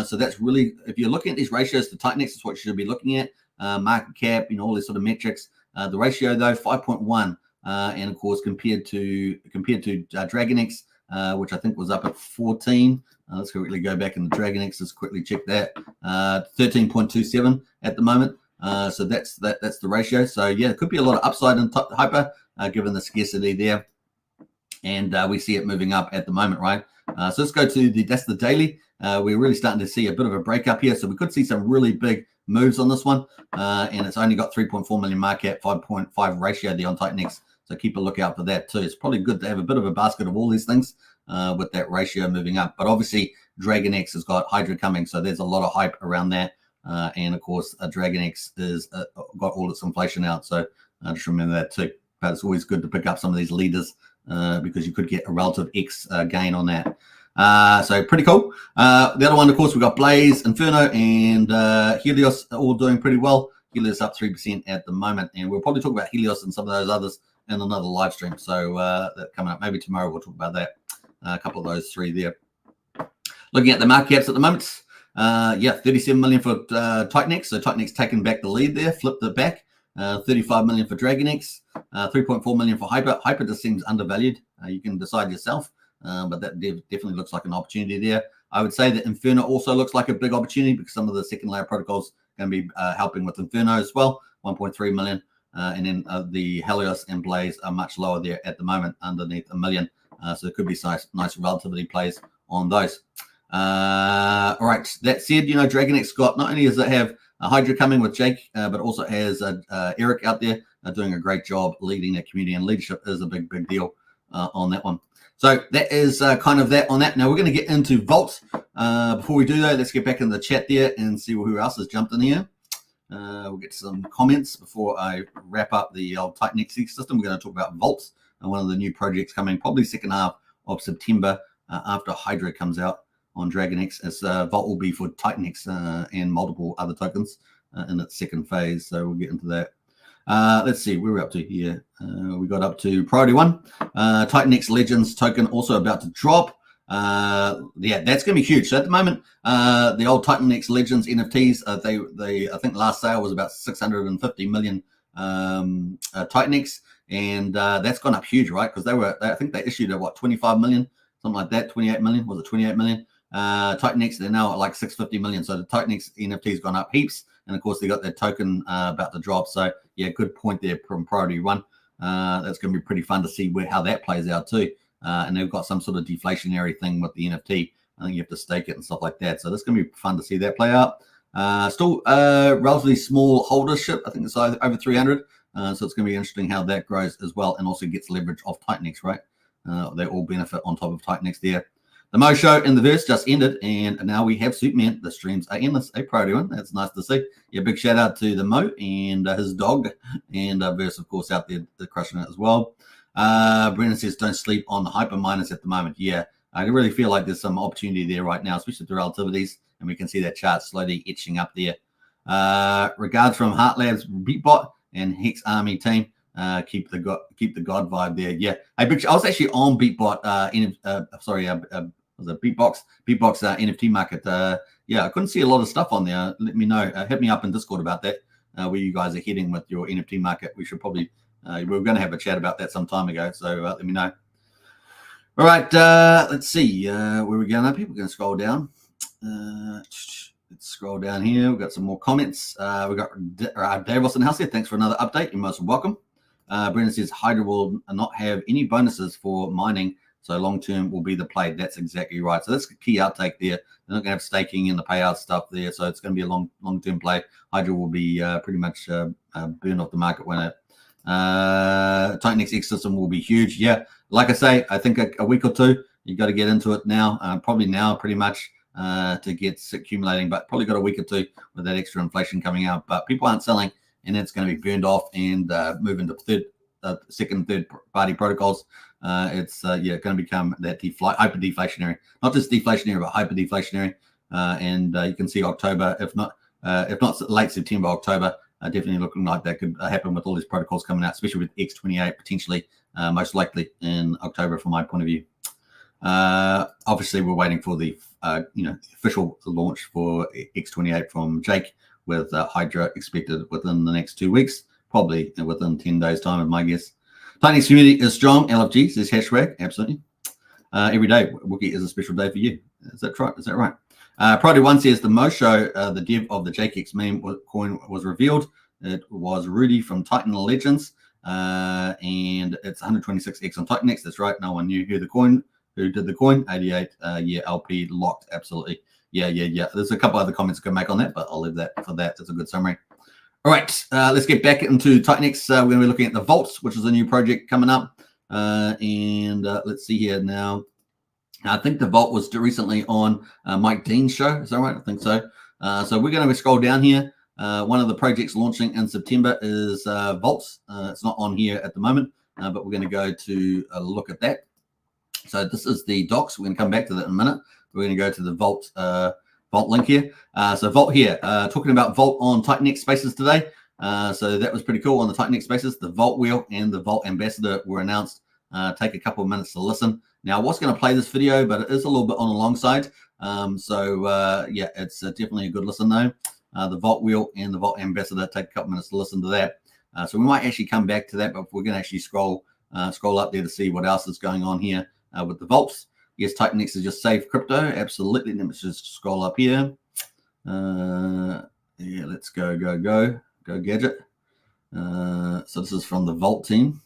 So that's really, if you're looking at these ratios to TitanX, is what you should be looking at. Market cap, all these sort of metrics. The ratio though, 5.1. And of course, compared to DragonX, which I think was up at 14. Let's quickly go back in the DragonX. Let's quickly check that. 13.27 at the moment. So that's the ratio. So yeah, it could be a lot of upside in Hyper, given the scarcity there, and we see it moving up at the moment, right? So let's go to that's the daily. We're really starting to see a bit of a break up here, so we could see some really big moves on this one, and it's only got 3.4 million market cap, 5.5 ratio there on TitanX. So keep a lookout for that too. It's probably good to have a bit of a basket of all these things with that ratio moving up. But obviously, DragonX has got Hydra coming, so there's a lot of hype around that. And of course, DragonX is got all its inflation out. So just remember that too. But it's always good to pick up some of these leaders because you could get a relative X gain on that. So pretty cool. The other one, of course, we've got Blaze, Inferno, and Helios all doing pretty well. Helios up 3% at the moment, and we'll probably talk about Helios and some of those others in another live stream. So that's coming up. Maybe tomorrow we'll talk about that. A couple of those three there. Looking at the market caps at the moment, 37 million for TitanX. So TitanX taking back the lead there, flipped it back. 35 million for DragonX, 3.4 million for Hyper. Hyper just seems undervalued. You can decide yourself, but that definitely looks like an opportunity there. I would say that Inferno also looks like a big opportunity because some of the second layer protocols going to be helping with Inferno as well. 1.3 million, and then the Helios and Blaze are much lower there at the moment, underneath $1 million. So there could be nice relativity plays on those. All right. That said, DragonX got, not only does it have Hydra coming with Jake, but also has Eric out there doing a great job leading that community, and leadership is a big deal on that one. So that is kind of that on that. Now we're going to get into Vault. Before we do that, let's get back in the chat there and see who else has jumped in here. We'll get some comments before I wrap up the old TitanX system. We're going to talk about Vault and one of the new projects coming probably second half of September after Hydra comes out on DragonX, as Vault will be for TitanX and multiple other tokens in its second phase. So we'll get into that. Let's see where we're up to here. We got up to priority 1. TitanX Legends token also about to drop. Yeah, that's going to be huge. So at the moment, the old TitanX Legends NFTs, they I think last sale was about 650 million TitanX, and that's gone up huge, right? Because I think they issued at what, 25 million, something like that. 28 million, was it 28 million? TitanX, they're now at like 650 million. So the TitanX NFT has gone up heaps. And of course, they got their token about to drop. So yeah, good point there from priority 1. That's going to be pretty fun to see how that plays out too. And they've got some sort of deflationary thing with the NFT. I think you have to stake it and stuff like that. So that's going to be fun to see that play out. Still relatively small holdership. I think it's over 300. So it's going to be interesting how that grows as well, and also gets leverage off TitanX, right? They all benefit on top of TitanX there. The Mo Show in the verse just ended, and now we have Superman. The streams are endless. A priority 1. That's nice to see. Yeah, big shout out to the Mo and his dog, and verse, of course, out there crushing it as well. Brennan says, don't sleep on the hyper miners at the moment. Yeah, I really feel like there's some opportunity there right now, especially the relativities, and we can see that chart slowly etching up there. Regards from Heart Labs Beatbot and Hex Army team. Keep the God vibe there. Yeah, I was actually on Beatbot. Was it Beatbox NFT market? Yeah, I couldn't see a lot of stuff on there. Let me know. Hit me up in Discord about that. Where you guys are heading with your NFT market. We should probably. We were going to have a chat about that some time ago. So let me know. All right. Let's see where we're going up. People can scroll down. Let's scroll down here. We've got some more comments. We got Dave Austin House here. Thanks for another update. You're most welcome. Brendan says Hydra will not have any bonuses for mining, so long term will be the play. That's exactly right. So that's the key outtake there. They're not going to have staking and the payout stuff there, so it's going to be a long term play. Hydra will be pretty much burned off the market when it. TitanX X system will be huge. Yeah, like I say, I think a week or two. You got to get into it now. Probably now, pretty much to get accumulating, but probably got a week or two with that extra inflation coming out. But people aren't selling, and it's going to be burned off and move into second, third party protocols. It's going to become that hyper deflationary, not just deflationary, but hyper deflationary. And you can see October, if not late September, October, definitely looking like that could happen with all these protocols coming out, especially with X28 potentially, most likely in October from my point of view. Obviously, we're waiting for the official launch for X28 from Jake, with Hydra expected within the next 2 weeks, probably within 10 days' time, is my guess. TitanX community is strong. LFG says hashtag, absolutely. Every day, Wookie is a special day for you. Is that right? Is that right? Priority 1 says the Mo Show, the dev of the JKX meme coin was revealed. It was Rudy from Titan Legends, and it's 126x on TitanX. That's right. No one knew who did the coin. 88 year LP locked. Absolutely. Yeah. There's a couple other comments I can make on that, but I'll leave that for that. That's a good summary. All right, let's get back into TitanX. We're going to be looking at the Vaults, which is a new project coming up. And let's see here now. I think the Vault was recently on Mike Dean's show. Is that right? I think so. So we're going to scroll down here. One of the projects launching in September is Vaults. It's not on here at the moment, but we're going to go to look at that. So this is the docs. We're going to come back to that in a minute. We're going to go to the Vault link here. So Vault here, talking about Vault on TitanX Spaces today. So that was pretty cool on the TitanX Spaces. The Vault wheel and the Vault ambassador were announced. Take a couple of minutes to listen. Now, I was going to play this video, but it is a little bit on the long side. Yeah, it's definitely a good listen though. The Vault wheel and the Vault ambassador, take a couple minutes to listen to that. So we might actually come back to that, but we're going to actually scroll up there to see what else is going on here with the vaults. Yes, TitanX is just safe crypto. Absolutely. Let me just scroll up here. Yeah, let's go gadget. So this is from the Vault team.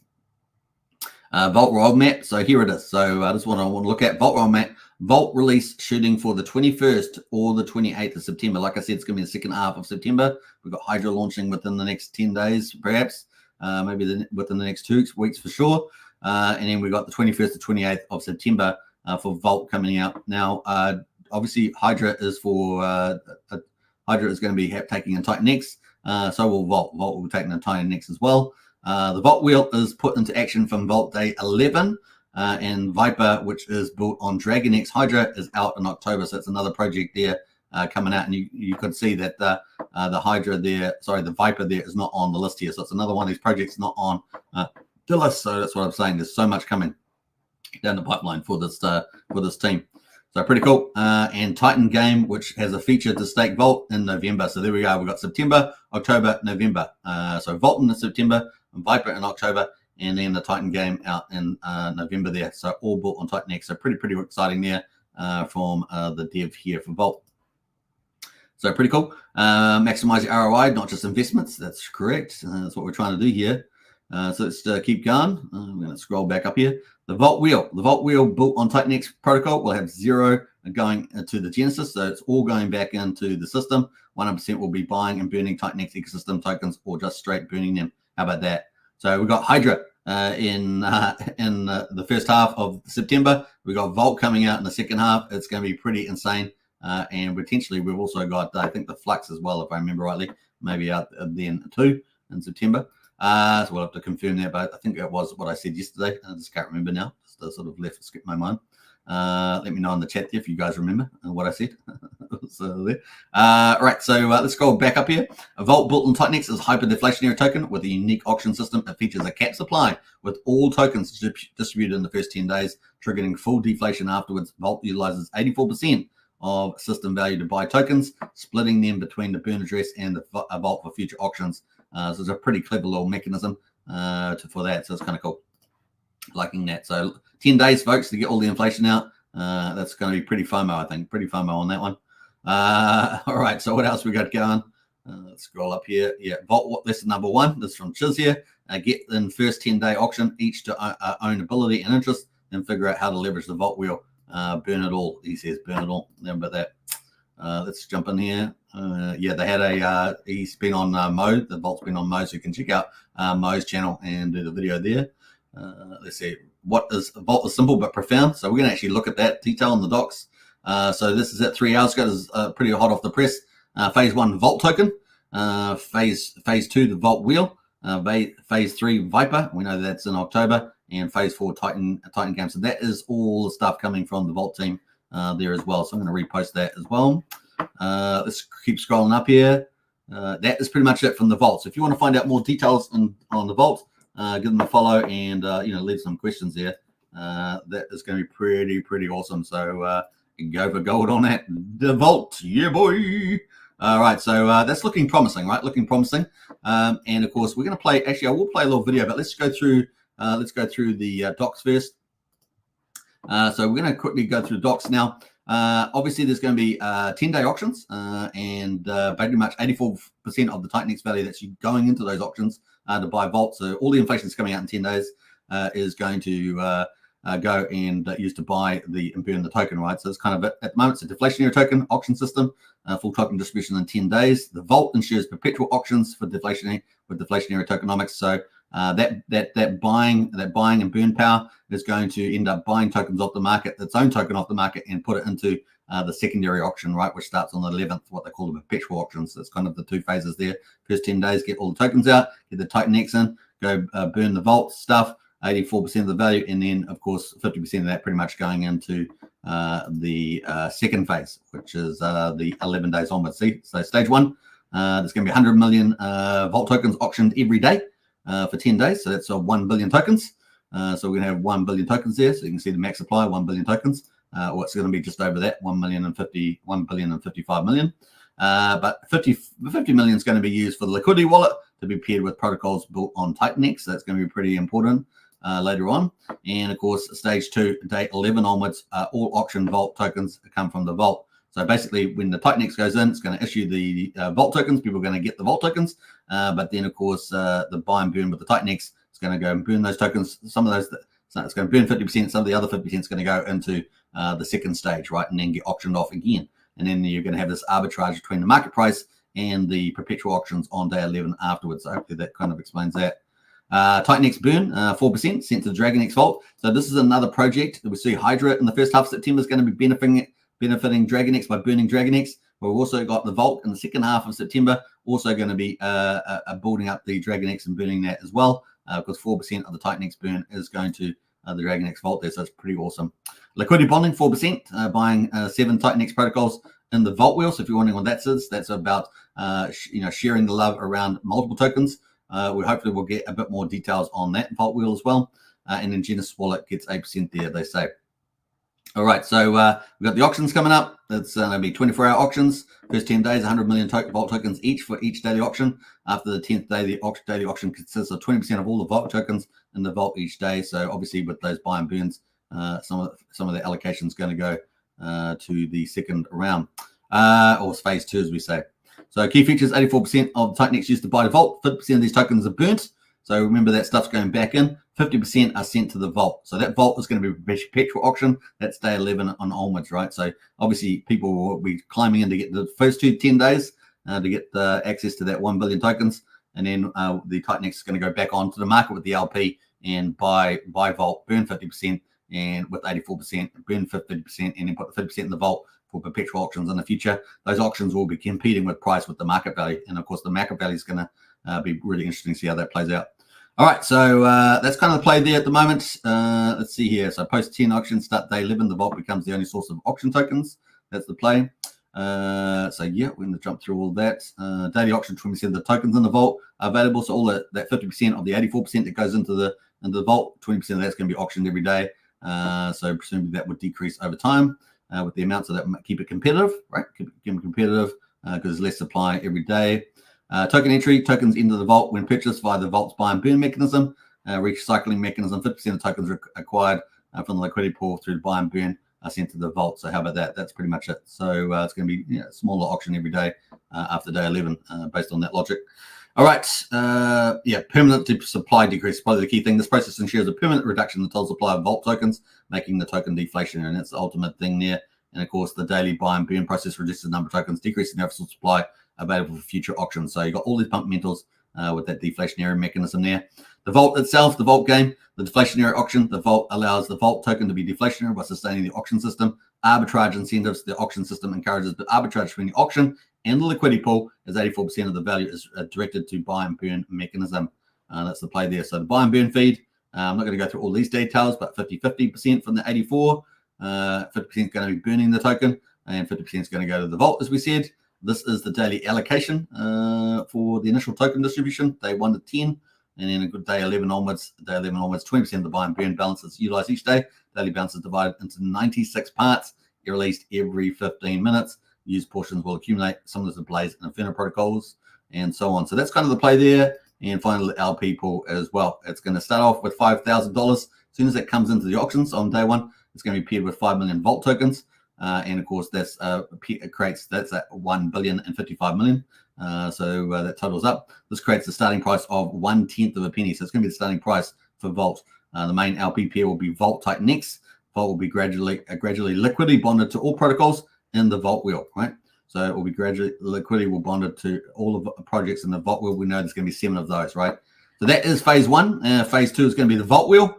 Vault roadmap. So here it is. So this is what I want to look at. Vault roadmap. Vault release shooting for the 21st or the 28th of September. Like I said, it's going to be the second half of September. We've got Hydra launching within the next 10 days, perhaps. Maybe within the next 2 weeks for sure. And then we got the 21st to 28th of September for Vault coming out. Now, obviously, Hydra is going to be taking a TitanX. So will Vault. Vault will be taking a TitanX as well. The Vault wheel is put into action from Vault Day 11. And Viper, which is built on DragonX Hydra, is out in October. So it's another project there coming out. And you could see that the Hydra there, sorry, the Viper there is not on the list here. So it's another one of these projects not on the list. So that's what I'm saying. There's so much coming down the pipeline for this team. So pretty cool. And Titan game, which has a feature to stake Vault in November. So there we go. We've got September, October, November. So Vault in September, and Viper in October, and then the Titan game out in November there. So all built on TitanX. So pretty exciting there from the dev here for Vault. So pretty cool. Maximize your ROI, not just investments. That's correct. That's what we're trying to do here. So let's keep going. I'm going to scroll back up here. The Vault wheel. The Vault wheel built on TitanX protocol will have 0 going to the Genesis. So it's all going back into the system. 100% will be buying and burning TitanX ecosystem tokens or just straight burning them. How about that? So we've got Hydra in the first half of September. We've got Vault coming out in the second half. It's going to be pretty insane. And potentially we've also got, I think, the Flux as well, if I remember rightly, maybe out then too in September. So we'll have to confirm that, but I think that was what I said yesterday. I just can't remember now. Just sort of skipped my mind. Let me know in the chat if you guys remember what I said. So there. Right, so let's go back up here. A Vault built on TitanX is a hyper-deflationary token with a unique auction system. It features a cap supply with all tokens distributed in the first 10 days, triggering full deflation afterwards. Vault utilizes 84% of system value to buy tokens, splitting them between the burn address and the Vault for future auctions. So it's a pretty clever little mechanism for that. So it's kind of cool. Liking that. So 10 days, folks, to get all the inflation out. That's going to be pretty FOMO, I think. Pretty FOMO on that one. All right. So what else we got going? Let's scroll up here. Yeah, Vault. This is number 1. This is from Chiz here. Get in first 10-day auction, each to own ability and interest, then figure out how to leverage the Vault wheel. Burn it all. He says, burn it all. Remember that. Let's jump in here. Yeah, they had he's been on Mo. The Vault's been on Mo, so you can check out Mo's channel and do the video there. Let's see. What is Vault is simple but profound. So we're going to actually look at that detail in the docs. So this is at 3 hours ago. This is pretty hot off the press. Phase 1, Vault token. Phase 2, the Vault wheel. Phase 3, Viper. We know that's in October. And Phase 4, Titan game. So that is all the stuff coming from the Vault team there as well. So I'm going to repost that as well. Let's keep scrolling up here. That is pretty much it from the Vault. So if you want to find out more details on the Vault, give them a follow and leave some questions there. That is going to be pretty awesome. So go for gold on that. The Vault, yeah boy. All right, so that's looking promising, right? Looking promising. And of course, we're going to play. Actually, I will play a little video, but let's go through the docs first. So we're going to quickly go through the docs now. Obviously, there's going to be 10-day auctions, and pretty much 84% of the TitanX value that's going into those auctions to buy Vault. So all the inflation that's coming out in 10 days is going to go and use to buy and burn the token, right? So it's kind of at the moment, it's a deflationary token auction system, full token distribution in 10 days. The Vault ensures perpetual auctions for deflationary tokenomics. So that buying and burn power is going to end up buying tokens off the market, its own token off the market, and put it into the secondary auction, right, which starts on the 11th, what they call the perpetual auction. So it's kind of the 2 phases there. First 10 days, get all the tokens out, get the TitanX in, go burn the Vault stuff, 84% of the value, and then of course 50% of that pretty much going into the second phase, which is the 11 days onwards. See, so stage one, there's going to be 100 million vault tokens auctioned every day for 10 days. So that's 1 billion tokens. So we're going to have 1 billion tokens there. So you can see the max supply, 1 billion tokens. What's going to be just over that, 1 billion and 55 million. But 50 million is going to be used for the liquidity wallet to be paired with protocols built on TitanX. So that's going to be pretty important later on. And of course, stage 2, day 11 onwards, all auction vault tokens come from the vault. So basically, when the TitanX goes in, it's going to issue the vault tokens. People are going to get the vault tokens. But then, of course, the buy and burn with the TitanX is going to go and burn those tokens. Some of those, so it's going to burn 50%. Some of the other 50% is going to go into the second stage, right? And then get auctioned off again. And then you're going to have this arbitrage between the market price and the perpetual auctions on day 11 afterwards. So hopefully that kind of explains that. TitanX burn, 4% sent to the DragonX vault. So this is another project that we see Hydra in the first half of September is going to be benefiting DragonX by burning DragonX. We've also got the vault in the second half of September, also going to be building up the DragonX and burning that as well, because 4% of the TitanX burn is going to the DragonX vault there. So it's pretty awesome. Liquidity bonding, 4%, buying 7 TitanX protocols in the vault wheel. So if you're wondering what that is, that's about sharing the love around multiple tokens. We hopefully will get a bit more details on that vault wheel as well. And then Genesis Wallet gets 8% there, they say. All right, so we've got the auctions coming up. It's going to be 24-hour auctions. First 10 days, 100 million vault tokens each for each daily auction. After the 10th day, the daily auction consists of 20% of all the vault tokens in the vault each day. So obviously with those buy and burns, some of the allocation is going to go to the second round, or phase 2, as we say. So key features, 84% of TitanX used to buy the vault. 50% of these tokens are burnt. So remember that stuff's going back in. 50% are sent to the vault. So that vault is going to be a perpetual auction. That's day 11 on onwards, right? So obviously people will be climbing in to get the first 10 days to get the access to that 1 billion tokens. And then the TitanX is going to go back onto the market with the LP and buy vault, burn 50%, and with 84%, burn 50%, and then put the 50% in the vault for perpetual auctions in the future. Those auctions will be competing with price with the market value. And of course, the market value is going to be really interesting to see how that plays out. All right, so that's kind of the play there at the moment. Let's see here. So post 10 auction, start day 11, the vault becomes the only source of auction tokens. That's the play. So yeah, we're going to jump through all that. Daily auction, 20% of the tokens in the vault are available. So all that 50% of the 84% that goes into the vault, 20% of that's going to be auctioned every day. So presumably that would decrease over time with the amounts of that, keep it competitive, right? Keep it competitive because there's less supply every day. Token entry, tokens into the vault when purchased via the vault's buy and burn mechanism, recycling mechanism. 50% of tokens acquired from the liquidity pool through the buy and burn are sent to the vault. So how about that? That's pretty much it. So it's going to be a smaller auction every day after day 11 based on that logic. All right. Permanent supply decrease is probably the key thing. This process ensures a permanent reduction in the total supply of vault tokens, making the token deflationary, and that's the ultimate thing there. And of course, the daily buy and burn process reduces the number of tokens, decreasing the overall supply available for future auctions. So you've got all these fundamentals with that deflationary mechanism there. The vault itself, the vault game, the deflationary auction, the vault allows the vault token to be deflationary by sustaining the auction system. Arbitrage incentives, the auction system encourages the arbitrage between the auction and the liquidity pool, as 84% of the value is directed to buy and burn mechanism. That's the play there. So the buy and burn feed, I'm not going to go through all these details, but 50% from the 84, 50% is going to be burning the token, and 50% is going to go to the vault, as we said. This is the daily allocation for the initial token distribution, day 1 to 10, and then a good day 11 onwards. Day 11 onwards, 20% of the buy and burn balance is utilized each day. Daily balance is divided into 96 parts, released every 15 minutes. Used portions will accumulate. Some of this is Blaze and Inferno protocols, and so on. So that's kind of the play there. And finally, the LP pool as well. It's going to start off with $5,000. As soon as it comes into the auctions on day 1, it's going to be paired with 5 million vault tokens. And of course, that's that's at 1 billion and 55 million. So that totals up. This creates the starting price of 1/10 of a penny. So it's going to be the starting price for Vault. The main LP pair will be Vault TitanX. Vault will be gradually liquidity bonded to all protocols in the Vault wheel, right? So it will be liquidity will bonded to all of the projects in the Vault wheel. We know there's going to be 7 of those, right? So that is phase 1. Phase 2 is going to be the Vault wheel.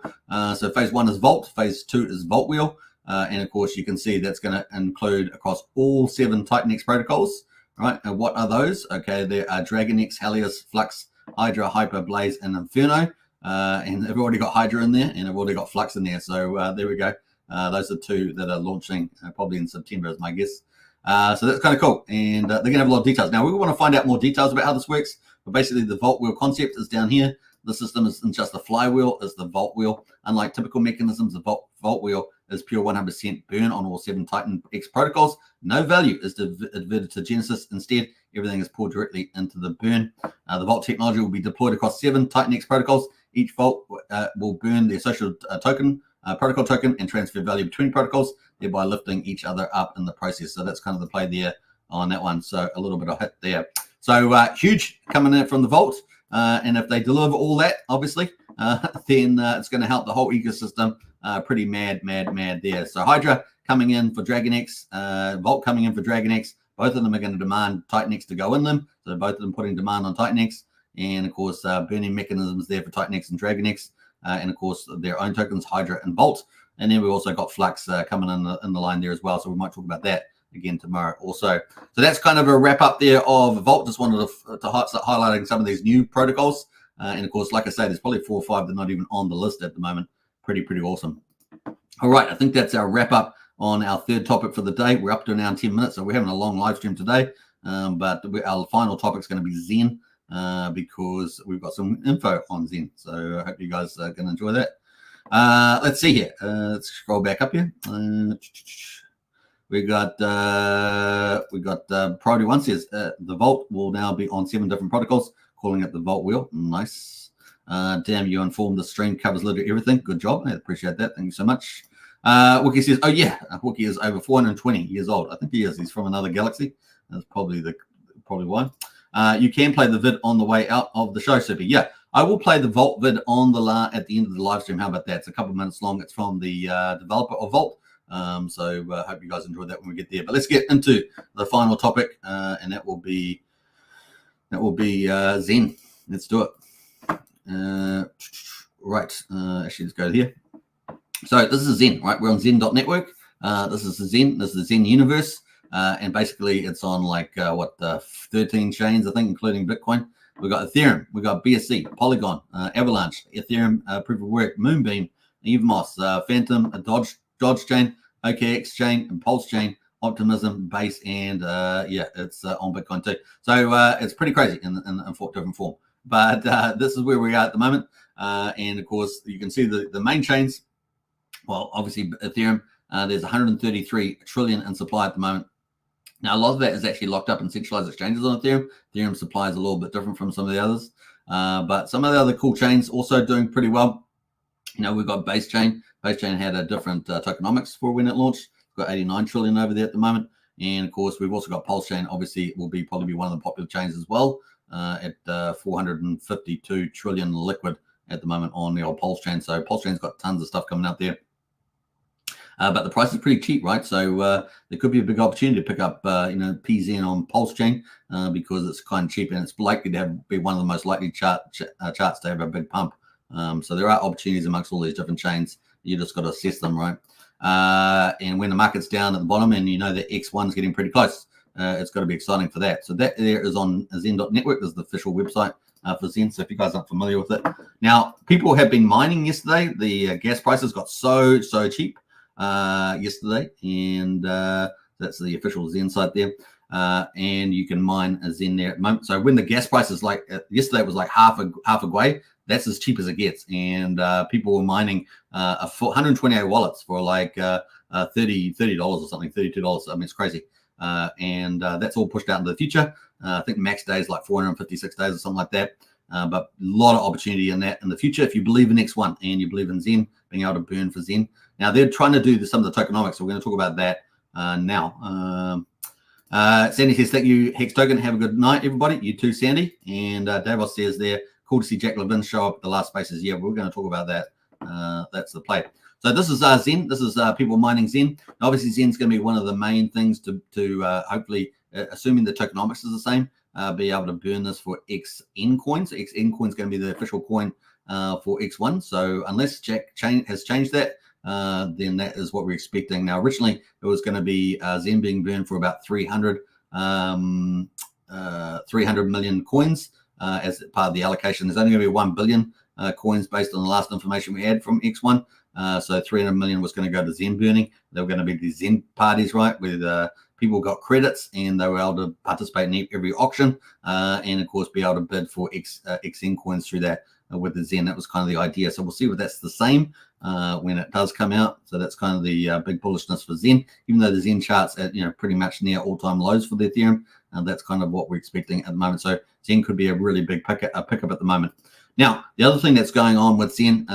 So phase 1 is Vault. Phase 2 is Vault wheel. And of course, you can see that's going to include across all 7 TitanX protocols, right? And what are those? Okay, there are DragonX, Helios, Flux, Hydra, Hyper, Blaze, and Inferno. and they've already got Hydra in there, and they've already got Flux in there. So there we go. Those are two that are launching probably in September, is my guess. So that's kind of cool, and they're going to have a lot of details. Now, we want to find out more details about how this works, but basically the Vault Wheel concept is down here. The system isn't just the flywheel, it's the Vault Wheel. Unlike typical mechanisms, the Vault Wheel is pure 100% burn on all 7 TitanX protocols. No value is diverted to Genesis. Instead, everything is poured directly into the burn. The Vault technology will be deployed across 7 TitanX protocols. Each Vault will burn the associated protocol token and transfer value between protocols, thereby lifting each other up in the process. So that's kind of the play there on that one. So a little bit of hit there. So huge coming in from the Vault. And if they deliver all that, obviously, then it's going to help the whole ecosystem. Pretty mad there. So Hydra coming in for DragonX, Vault coming in for DragonX. Both of them are going to demand TitanX to go in them. So both of them putting demand on TitanX. And, of course, burning mechanisms there for TitanX and DragonX. And, of course, their own tokens, Hydra and Vault. And then we also got Flux coming in the line there as well. So we might talk about that again tomorrow also. So that's kind of a wrap up there of Vault. Just wanted to start highlighting some of these new protocols. And, of course, like I say, there's probably 4 or 5 that are not even on the list at the moment. Pretty awesome. All right, I think that's our wrap up on our third topic for the day. We're up to an hour and 10 minutes, so we're having a long live stream today. But our final topic is going to be Zen because we've got some info on Zen. So I hope you guys are going to enjoy that. Let's see here. Let's scroll back up here. We got priority 1 says the Vault will now be on 7 different protocols, calling it the Vault Wheel. Nice. Damn, you informed the stream covers literally everything. Good job. I appreciate that. Thank you so much. Wookie says, oh yeah, Wookie is over 420 years old. I think he is. He's from another galaxy. That's probably why. You can play the vid on the way out of the show, Super. Yeah, I will play the Vault vid on at the end of the live stream. How about that? It's a couple of minutes long. It's from the developer of Vault. So hope you guys enjoy that when we get there. But let's get into the final topic, and that will be Zen. Let's do it. Right. Actually, let's go here. So this is Zen, right? We're on Zen.network. This is the Zen. This is the Zen universe. And basically, it's on 13 chains, I think, including Bitcoin. We've got Ethereum. We've got BSC, Polygon, Avalanche, Ethereum, Proof of Work, Moonbeam, EVMOS, Phantom, Dodge Chain, OKX Chain, and Pulsechain, Optimism, Base, and it's on Bitcoin too. So it's pretty crazy in different form. But this is where we are at the moment. And, of course, you can see the main chains. Well, obviously, Ethereum, there's 133 trillion in supply at the moment. Now, a lot of that is actually locked up in centralized exchanges on Ethereum. Ethereum supply is a little bit different from some of the others. But some of the other cool chains also doing pretty well. You know, we've got Base Chain. Base Chain had a different tokenomics for when it launched. We've got 89 trillion over there at the moment. And, of course, we've also got Pulsechain. Obviously, it will probably be one of the popular chains as well. At 452 trillion liquid at the moment on the old Pulsechain. So Pulsechain's got tons of stuff coming out there. But the price is pretty cheap, right? So there could be a big opportunity to pick up, PZN on Pulsechain because it's kind of cheap and it's likely to be one of the most likely charts to have a big pump. So there are opportunities amongst all these different chains. You just got to assess them, right? And when the market's down at the bottom and you know that X1's getting pretty close, it's got to be exciting for that. So that there is on Zen.network. This is the official website for Zen. So if you guys aren't familiar with it. Now, people have been mining yesterday. The gas prices got so cheap yesterday. And that's the official Zen site there. And you can mine a Zen there at the moment. So when the gas price is yesterday it was like half a gwei. That's as cheap as it gets. And people were mining 128 wallets for like $30 or something, $32. I mean, it's crazy. And that's all pushed out into the future. I think max day is like 456 days or something like that. But a lot of opportunity in that in the future if you believe in X1 and you believe in Zen, being able to burn for Zen. Now, they're trying to do some of the tokenomics, so we're going to talk about that now. Sandy says, thank you, Hex Token. Have a good night, everybody. You too, Sandy. And Davos says there, cool to see Jack Levin show up at the last spaces. Yeah, we're going to talk about that. That's the play. So this is Zen. This is people mining Zen. Obviously, Zen's going to be one of the main things to hopefully, assuming the tokenomics is the same, be able to burn this for XN coins. So XN coin is going to be the official coin for X1. So unless Jack has changed that, then that is what we're expecting. Now, originally, it was going to be Zen being burned for about 300 million coins as part of the allocation. There's only going to be 1 billion coins based on the last information we had from X1. So 300 million was going to go to Zen burning. They were going to be the Zen parties, right, where people got credits and they were able to participate in every auction and, of course, be able to bid for XN coins through that with the Zen. That was kind of the idea. So we'll see if that's the same when it does come out. So that's kind of the big bullishness for Zen, even though the Zen chart's at pretty much near all-time lows for the Ethereum. That's kind of what we're expecting at the moment. So Zen could be a really big pickup at the moment. Now, the other thing that's going on with Zen,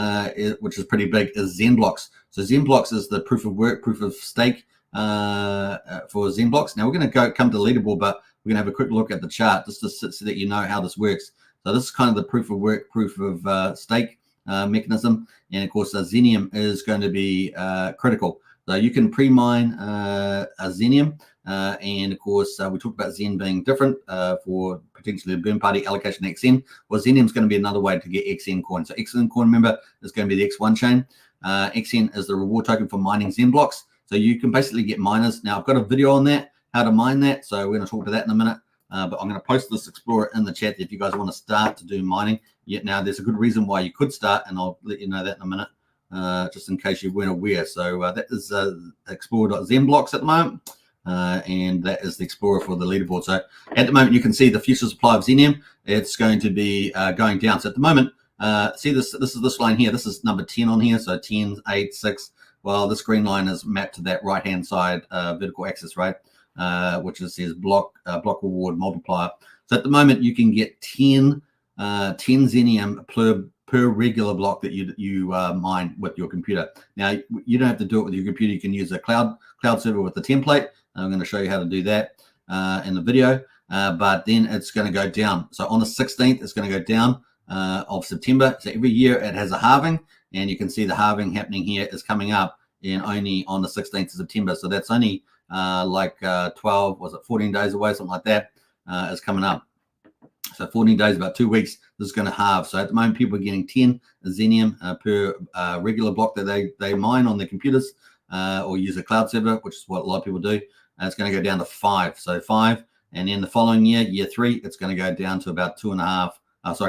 which is pretty big, is Zen blocks. So Zen blocks is the proof of work, proof of stake for Zen blocks. Now we're going to come to the leaderboard, but we're going to have a quick look at the chart just so that you know how this works. So this is kind of the proof of work, proof of stake mechanism. And of course, Zenium is going to be critical. So you can pre-mine Zenium. And of course, we talked about Zen being different for potentially the burn party allocation XN. Well, Zenium is going to be another way to get XN coin. So XN coin, remember, is going to be the X1 chain. XN is the reward token for mining Zen blocks. So you can basically get miners. Now, I've got a video on that, how to mine that. So we're going to talk about that in a minute. But I'm going to post this Explorer in the chat if you guys want to start to do mining. Yet now, there's a good reason why you could start, and I'll let you know that in a minute, just in case you weren't aware. So that is Explorer.zen blocks at the moment. And that is the Explorer for the leaderboard. So at the moment, you can see the future supply of Zenium. It's going to be going down. So at the moment, see this is this line here. This is number 10 on here. So 10, 8, 6. Well, this green line is mapped to that right-hand side vertical axis, right? Which says block reward multiplier. So at the moment, you can get 10 Zenium per regular block that you mine with your computer. Now, you don't have to do it with your computer. You can use a cloud server with the template. I'm going to show you how to do that in the video. But then it's going to go down. So on the 16th, it's going to go down of September. So every year it has a halving, and you can see the halving happening here is coming up only on the 16th of September. So that's only 14 days away, something like that, is coming up. So 14 days, about 2 weeks, this is going to halve. So at the moment, people are getting 10 Zenium per regular block that they mine on their computers or use a cloud server, which is what a lot of people do. It's going to go down to 5. So 5. And then the following year, year 3, it's going to go down to about 2.5.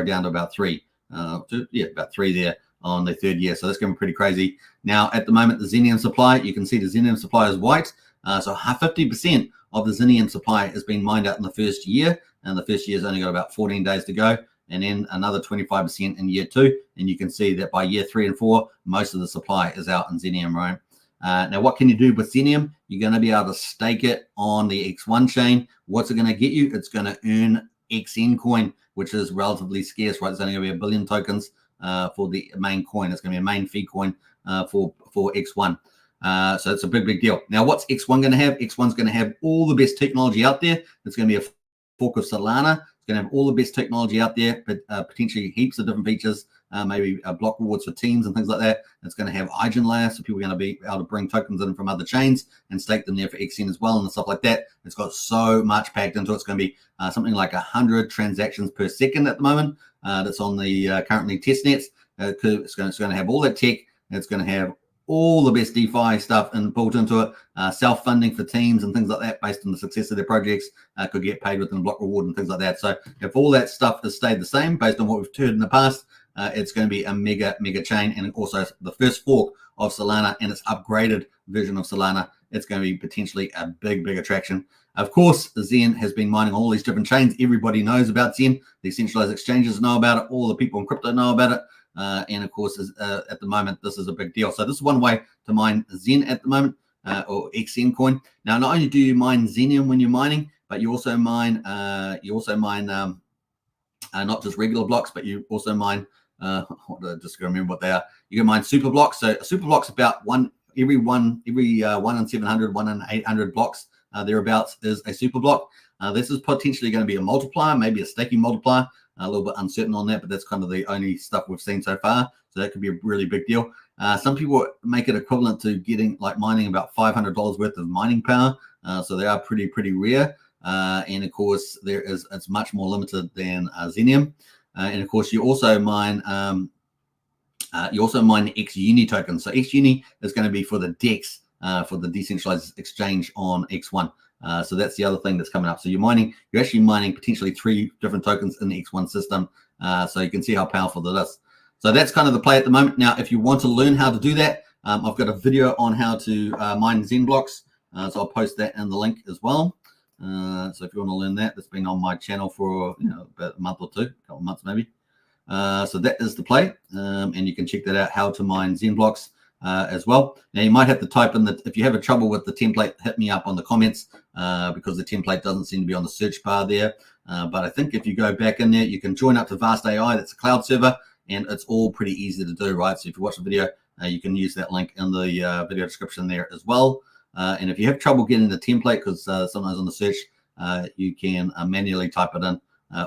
Down to about 3. About 3 there on the 3rd year. So that's going to be pretty crazy. Now, at the moment, the Zenium supply, you can see the Zenium supply is white. So 50% of the Zenium supply has been mined out in the first year. And the first year's only got about 14 days to go. And then another 25% in year 2. And you can see that by year 3 and 4, most of the supply is out in Zenium, right? Now, what can you do with Zenium? You're going to be able to stake it on the X1 chain. What's it going to get you? It's going to earn XN coin, which is relatively scarce, right? It's only going to be 1 billion tokens for the main coin. It's going to be a main fee coin for X1. So it's a big deal. Now, what's X1 going to have? X1's going to have all the best technology out there. It's going to be a fork of Solana. It's going to have all the best technology out there, but potentially heaps of different features, maybe block rewards for teams and things like that. It's going to have EigenLayer, so people are going to be able to bring tokens in from other chains and stake them there for XN as well and stuff like that. It's got so much packed into it. It's going to be something like 100 transactions per second at the moment. That's on the currently test nets. It's going to have all that tech. It's going to have all the best DeFi stuff and built into it, self-funding for teams and things like that based on the success of their projects, could get paid within a block reward and things like that. So if all that stuff has stayed the same based on what we've heard in the past, it's going to be a mega chain, and also the first fork of Solana and its upgraded version of Solana. It's going to be potentially a big attraction. Of course, Zen has been mining all these different chains. Everybody knows about Zen. The centralized exchanges know about it. All the people in crypto know about it. And of course, at the moment, this is a big deal. So this is one way to mine Zen at the moment, or XN coin. Now, not only do you mine Zenium when you're mining, but you also mine not just regular blocks, but you also mine. Just gonna remember what they are. You can mine super blocks. So a super block's about every 1 in 700, 1 in 800 blocks thereabouts is a super block. This is potentially going to be a multiplier, maybe a staking multiplier. A little bit uncertain on that, but that's kind of the only stuff we've seen so far. So that could be a really big deal. Some people make it equivalent to getting mining about $500 worth of mining power. So they are pretty rare. And of course, it's much more limited than Zenium. And of course, you also mine XUni tokens. So XUni is going to be for the DEX, for the decentralized exchange on X1. So that's the other thing that's coming up. So you're actually mining potentially 3 different tokens in the X1 system. So you can see how powerful that is. So that's kind of the play at the moment. Now, if you want to learn how to do that, I've got a video on how to mine Zen blocks. So I'll post that in the link as well. So if you want to learn that, that's been on my channel for about a month or two, a couple of months maybe. So that is the play, and you can check that out, how to mine Zen blocks as well. Now you might have to type in that if you have a trouble with the template, hit me up on the comments because the template doesn't seem to be on the search bar there. But I think if you go back in there, you can join up to Vast AI. That's a cloud server, and it's all pretty easy to do, right? So if you watch the video, you can use that link in the video description there as well. And if you have trouble getting the template, because sometimes on the search, you can manually type it in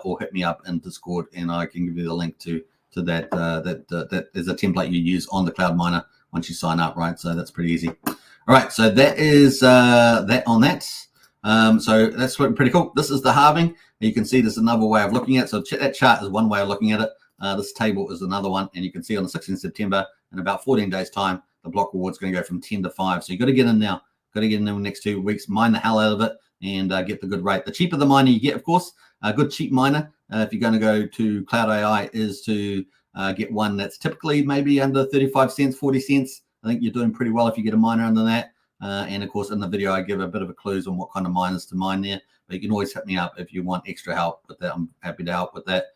or hit me up in Discord, and I can give you the link to that. That is a template you use on the Cloud Miner once you sign up, right? So that's pretty easy. All right, so that is that on that. So that's pretty cool. This is the halving. You can see there's another way of looking at it. So that chart is one way of looking at it. This table is another one, and you can see on the 16th September, in about 14 days' time, the block reward's going to go from 10 to 5. So you got to get in now. Got to get in the next 2 weeks, mine the hell out of it, and get the good rate. The cheaper the miner you get, of course, a good cheap miner, if you're going to go to Cloud AI, is to get one that's typically maybe under 35 cents, 40 cents. I think you're doing pretty well if you get a miner under that. And of course, in the video, I give a bit of a clues on what kind of miners to mine there. But you can always hit me up if you want extra help with that. I'm happy to help with that.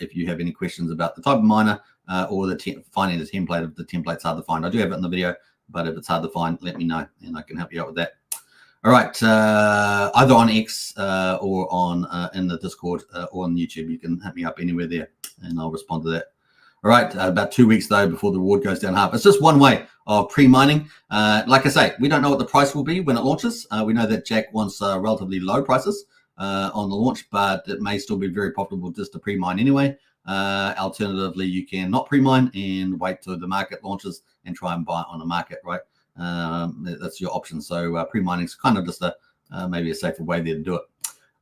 If you have any questions about the type of miner or finding the template, if the template's hard to find. I do have it in the video, but if it's hard to find, let me know, and I can help you out with that. All right, either on X or on in the Discord or on YouTube. You can hit me up anywhere there, and I'll respond to that. All right, about 2 weeks, though, before the reward goes down half. It's just one way of pre-mining. Like I say, we don't know what the price will be when it launches. We know that Jack wants relatively low prices on the launch, but it may still be very profitable just to pre-mine anyway. Alternatively, you can not pre-mine and wait till the market launches and try and buy it on the market, right? That's your option. So pre-mining is kind of just maybe a safer way there to do it.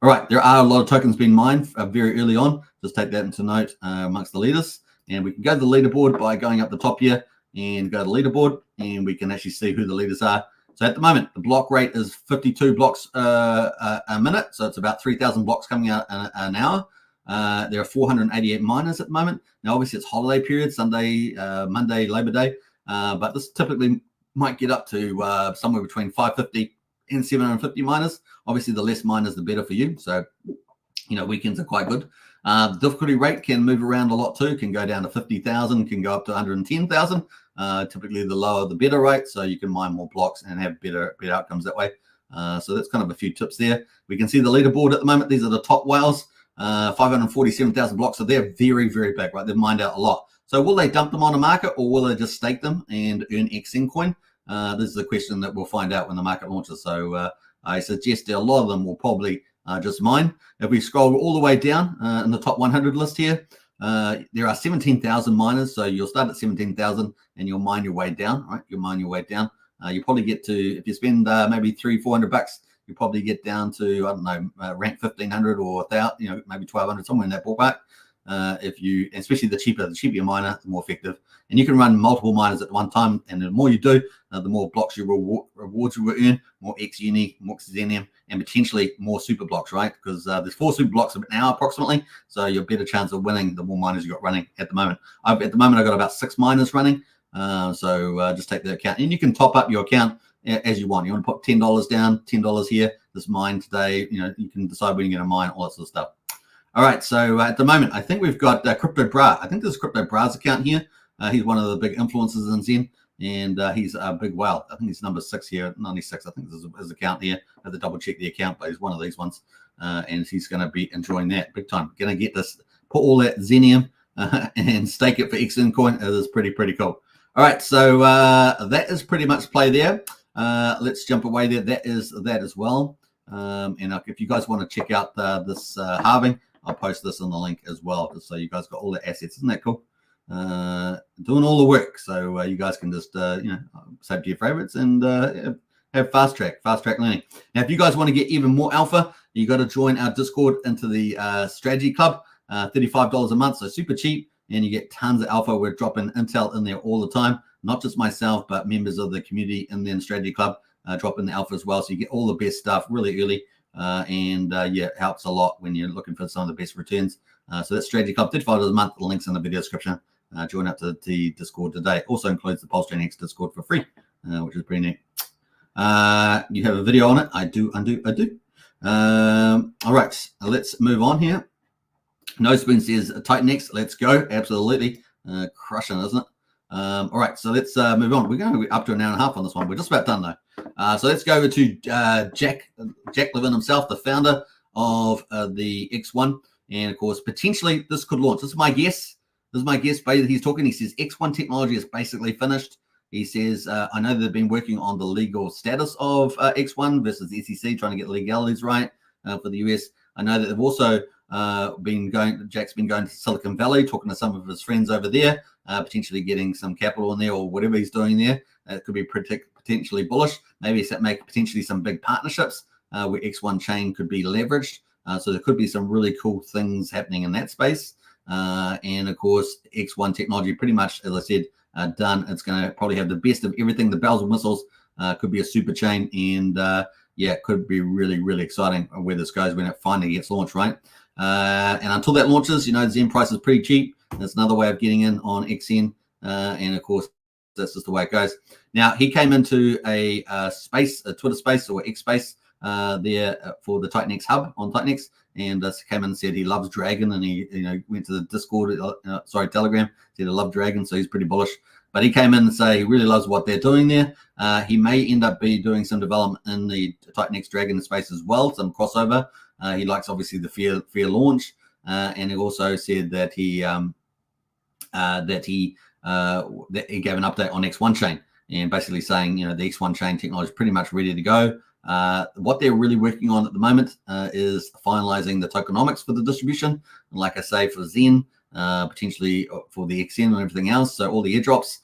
All right, there are a lot of tokens being mined very early on. Just take that into note amongst the leaders. And we can go to the leaderboard by going up the top here and go to the leaderboard, and we can actually see who the leaders are. So at the moment, the block rate is 52 blocks a minute. So it's about 3,000 blocks coming out an hour. There are 488 miners at the moment. Now, obviously, it's holiday period, Sunday, Monday, Labor Day. But this typically might get up to somewhere between 550 and 750 miners. Obviously, the less miners, the better for you. So, weekends are quite good. The difficulty rate can move around a lot too. Can go down to 50,000, can go up to 110,000. Typically, the lower the better rate, so you can mine more blocks and have better outcomes that way. So that's kind of a few tips there. We can see the leaderboard at the moment. These are the top whales. 547,000 blocks. So they're very, very big, right? They've mined out a lot. So will they dump them on the market, or will they just stake them and earn XN coin? This is a question that we'll find out when the market launches. So I suggest a lot of them will probably just mine. If we scroll all the way down in the top 100 list here, there are 17,000 miners. So you'll start at 17,000 and you'll mine your way down, right? You'll mine your way down. You probably get to, if you spend maybe $300-400, you probably get down to, I don't know, rank 1,500 or 1,000, maybe 1,200, somewhere in that ballpark. Especially the cheaper your miner, the more effective. And you can run multiple miners at one time, and the more you do, the more blocks you rewards you will earn, more X Uni, more Xenium, and potentially more super blocks, right? Because there's 4 super blocks an hour approximately, so you're better chance of winning the more miners you got running at the moment. I've got about 6 miners running, so just take the account, and you can top up your account as you want. You want to put $10 down, $10 here, this mine today. You can decide when you're going to mine, all that sort of stuff. All right, so at the moment, I think we've got Crypto Bra. I think this is Crypto Bra's account here. He's one of the big influencers in Zen, and he's a big whale. I think he's number 6 here, 96. I think this is his account here. I have to double check the account, but he's one of these ones, and he's going to be enjoying that big time. Going to get this, put all that Xenium and stake it for XN coin. It is pretty cool. All right, so that is pretty much play there. Let's jump away there. That is that as well. And if you guys want to check out this halving, I'll post this in the link as well, just so you guys got all the assets. Isn't that cool? Doing all the work, so you guys can just save to your favorites and have fast track learning. Now, if you guys want to get even more alpha, you got to join our Discord into the strategy club. $35 a month, so super cheap, and you get tons of alpha. We're dropping intel in there all the time, not just myself, but members of the community in the strategy club dropping the alpha as well. So you get all the best stuff really early. It helps a lot when you're looking for some of the best returns. So that's Strategy Club, $35 a month. The link's in the video description. join up to the Discord today. Also includes the Pulsechain X Discord for free, which is pretty neat. You have a video on it. I do. All right, let's move on here. No Spoon says TitanX. Let's go. Absolutely. Crushing, isn't it? All right, so let's move on. We're going to be up to an hour and a half on this one. We're just about done though. So let's go over to Jack Levin himself, the founder of the X1, and of course potentially this could launch. This is my guess. Basically, he's talking. He says X1 technology is basically finished. He says, I know they've been working on the legal status of X1 versus the SEC, trying to get legalities right for the US. I know that they've also Jack's been going to Silicon Valley, talking to some of his friends over there, potentially getting some capital in there or whatever he's doing there. It could be potentially bullish. Maybe make potentially some big partnerships where X1 chain could be leveraged. So there could be some really cool things happening in that space. And of course, X1 technology pretty much, as I said, done. It's going to probably have the best of everything, the bells and whistles. Could be a super chain, and yeah, it could be really, really exciting where this goes when it finally gets launched, right? And until that launches, you know, Zen price is pretty cheap. That's another way of getting in on XN, and of course, that's just the way it goes. Now, he came into a space, a Twitter space or X space there for the TitanX hub on TitanX, and came in and said he loves Dragon, and he went to the Discord, Telegram, said I love Dragon, so he's pretty bullish. But he came in and say he really loves what they're doing there. He may end up doing some development in the TitanX Dragon space as well, some crossover. He likes obviously the fair launch, and he also said that he gave an update on X1 chain, and basically saying the X1 chain technology is pretty much ready to go. What they're really working on at the moment is finalizing the tokenomics for the distribution, and like I say, for Zen, potentially for the XN and everything else. So all the airdrops,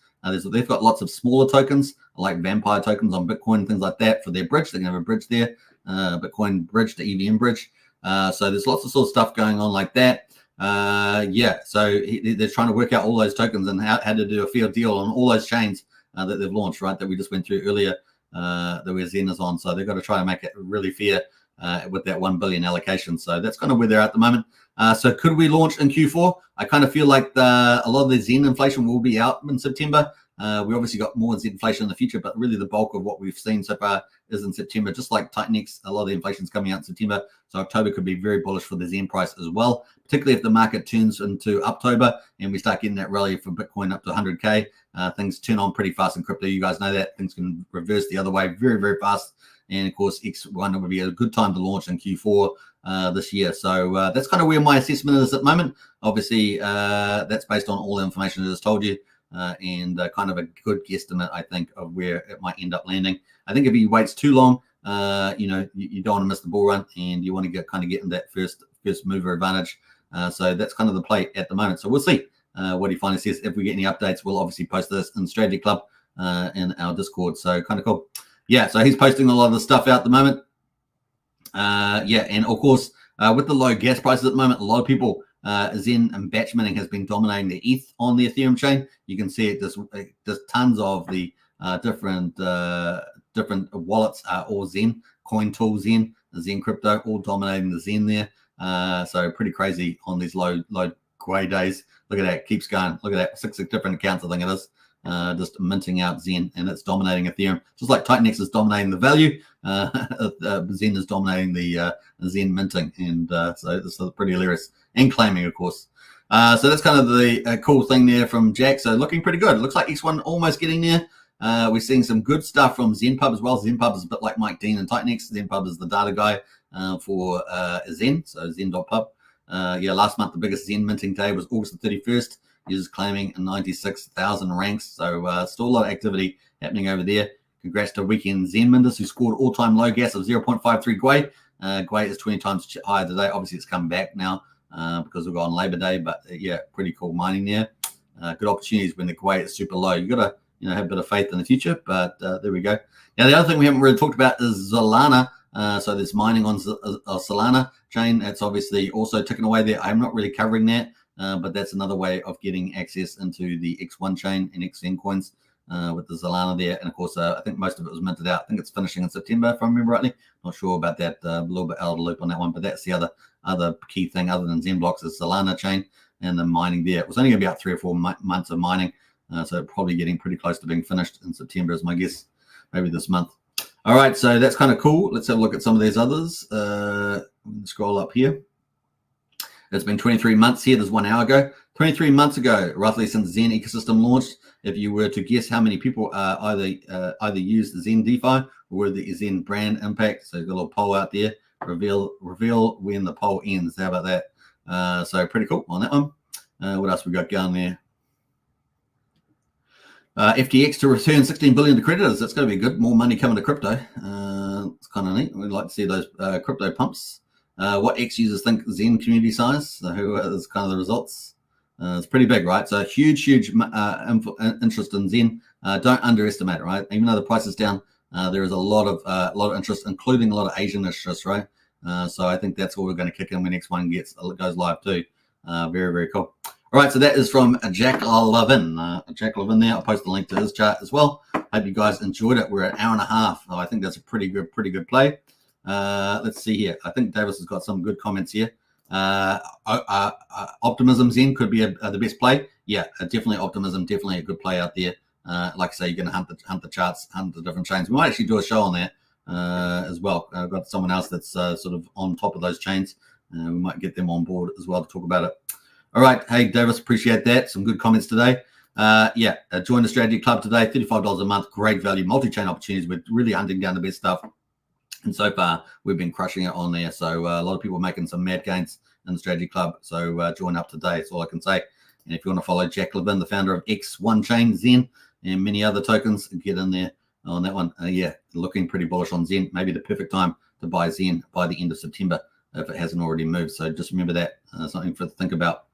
they've got lots of smaller tokens like vampire tokens on Bitcoin and things like that for their bridge. They're going to have a bridge there, Bitcoin bridge to EVM bridge. So there's lots of sort of stuff going on like that. Yeah, so they're trying to work out all those tokens and how to do a fair deal on all those chains that they've launched, right, that we just went through earlier, that where Zen is on. So they've got to try to make it really fair with that 1 billion allocation. So that's kind of where they're at the moment. So could we launch in Q4? I kind of feel like a lot of the Zen inflation will be out in September. We obviously got more Zen inflation in the future, but really the bulk of what we've seen so far is in September. Just like TitanX, a lot of the inflation is coming out in September. So October could be very bullish for the Zen price as well, particularly if the market turns into October and we start getting that rally for Bitcoin up to 100K. Things turn on pretty fast in crypto. You guys know that. Things can reverse the other way very, very fast. And of course, X1 would be a good time to launch in Q4 this year. So that's kind of where my assessment is at the moment. Obviously, that's based on all the information I just told you, and kind of a good guesstimate, I think, of where it might end up landing. I think if he waits too long, you don't want to miss the bull run, and you want to get in that first mover advantage. So that's kind of the play at the moment. So we'll see what he finally says. If we get any updates, we'll obviously post this in Strategy Club in our Discord. So kind of cool. Yeah, so he's posting a lot of the stuff out at the moment. Yeah, and of course, with the low gas prices at the moment, a lot of people, Zen and batch minting has been dominating the ETH on the Ethereum chain. You can see it. There's tons of the different wallets are all Zen, CoinTool Zen, Zen Crypto, all dominating the Zen there. So pretty crazy on these low grey days. Look at that, keeps going. Look at that, 6 different accounts, I think it is. Just minting out Zen, and it's dominating Ethereum. Just like TitanX is dominating the value, Zen is dominating the Zen minting, and so this is pretty hilarious, and claiming, of course. So that's kind of the cool thing there from Jack. So looking pretty good. It looks like X1 almost getting there. We're seeing some good stuff from ZenPub as well. ZenPub is a bit like Mike Dean and TitanX. ZenPub is the data guy for Zen, so Zen.pub. Yeah, last month the biggest Zen minting day was August the 31st. Users claiming 96,000 ranks. So still a lot of activity happening over there. Congrats to weekend Zen minters who scored all-time low gas of 0.53 Gwei. Gwei is 20 times higher today. Obviously, it's come back now because we've got on Labor Day. But yeah, pretty cool mining there. Good opportunities when the Gwei is super low. You've got to have a bit of faith in the future. But there we go. Now, the other thing we haven't really talked about is Solana. So there's mining on Solana chain. That's obviously also ticking away there. I'm not really covering that. But that's another way of getting access into the X1 chain and XN coins with the Solana there. And of course, I think most of it was minted out. I think it's finishing in September, if I remember rightly. Not sure about that. A little bit out of the loop on that one. But that's the other key thing other than Zen blocks is Solana chain. and the mining there. It was only going to be about 3 or 4 months of mining, so probably getting pretty close to being finished in September is my guess, maybe this month. All right, so that's kind of cool. Let's have a look at some of these others. Scroll up here. It's been 23 months here. There's 1 hour ago. 23 months ago, roughly since Zen ecosystem launched. If you were to guess how many people either used the Zen DeFi or were the Zen brand impact, so you've got a little poll out there. Reveal when the poll ends. How about that? So pretty cool on that one. What else we got going there? FTX to return 16 billion to creditors. That's going to be good. More money coming to crypto. It's kind of neat. We'd like to see those crypto pumps. What X users think Zen community size? So who is kind of the results? It's pretty big, right? So huge interest in Zen. Don't underestimate it, right? Even though the price is down, there is a lot of interest, including a lot of Asian interest, right? So I think that's what we're going to kick in when next one goes live too. Very, very cool. All right, so that is from Jack Levin. Jack Levin there. I'll post the link to his chart as well. Hope you guys enjoyed it. We're at an hour and a half. I think that's a pretty good play. Let's see here. I think Davis has got some good comments here. Optimism Zen could be the best play. Yeah, definitely Optimism, definitely a good play out there. Like I say, you're going to hunt the charts, hunt the different chains. We might actually do a show on that as well. I've got someone else that's sort of on top of those chains. We might get them on board as well to talk about it. All right. Hey, Davis, appreciate that. Some good comments today. Join the strategy club today. $35 a month. Great value. Multi-chain opportunities. We're really hunting down the best stuff. And so far, we've been crushing it on there. So a lot of people making some mad gains in the strategy club. So join up today. That's all I can say. And if you want to follow Jack Levin, the founder of X1 Chain, Zen, and many other tokens, get in there on that one. Looking pretty bullish on Zen. Maybe the perfect time to buy Zen by the end of September if it hasn't already moved. So just remember that. Something to think about.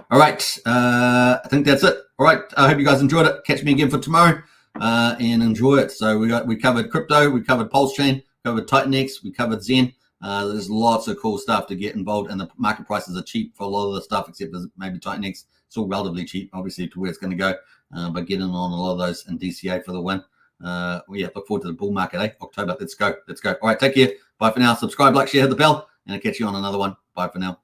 All right. I think that's it. All right. I hope you guys enjoyed it. Catch me again for tomorrow and enjoy it. So we covered crypto. We covered Pulsechain. Covered TitanX. We covered Zen. There's lots of cool stuff to get involved, and the market prices are cheap for a lot of the stuff, except for maybe TitanX. Still relatively cheap, obviously, to where it's going to go. But getting on a lot of those in DCA for the win. Look forward to the bull market, October. Let's go. All right, take care. Bye for now. Subscribe, like, share, hit the bell, and I'll catch you on another one. Bye for now.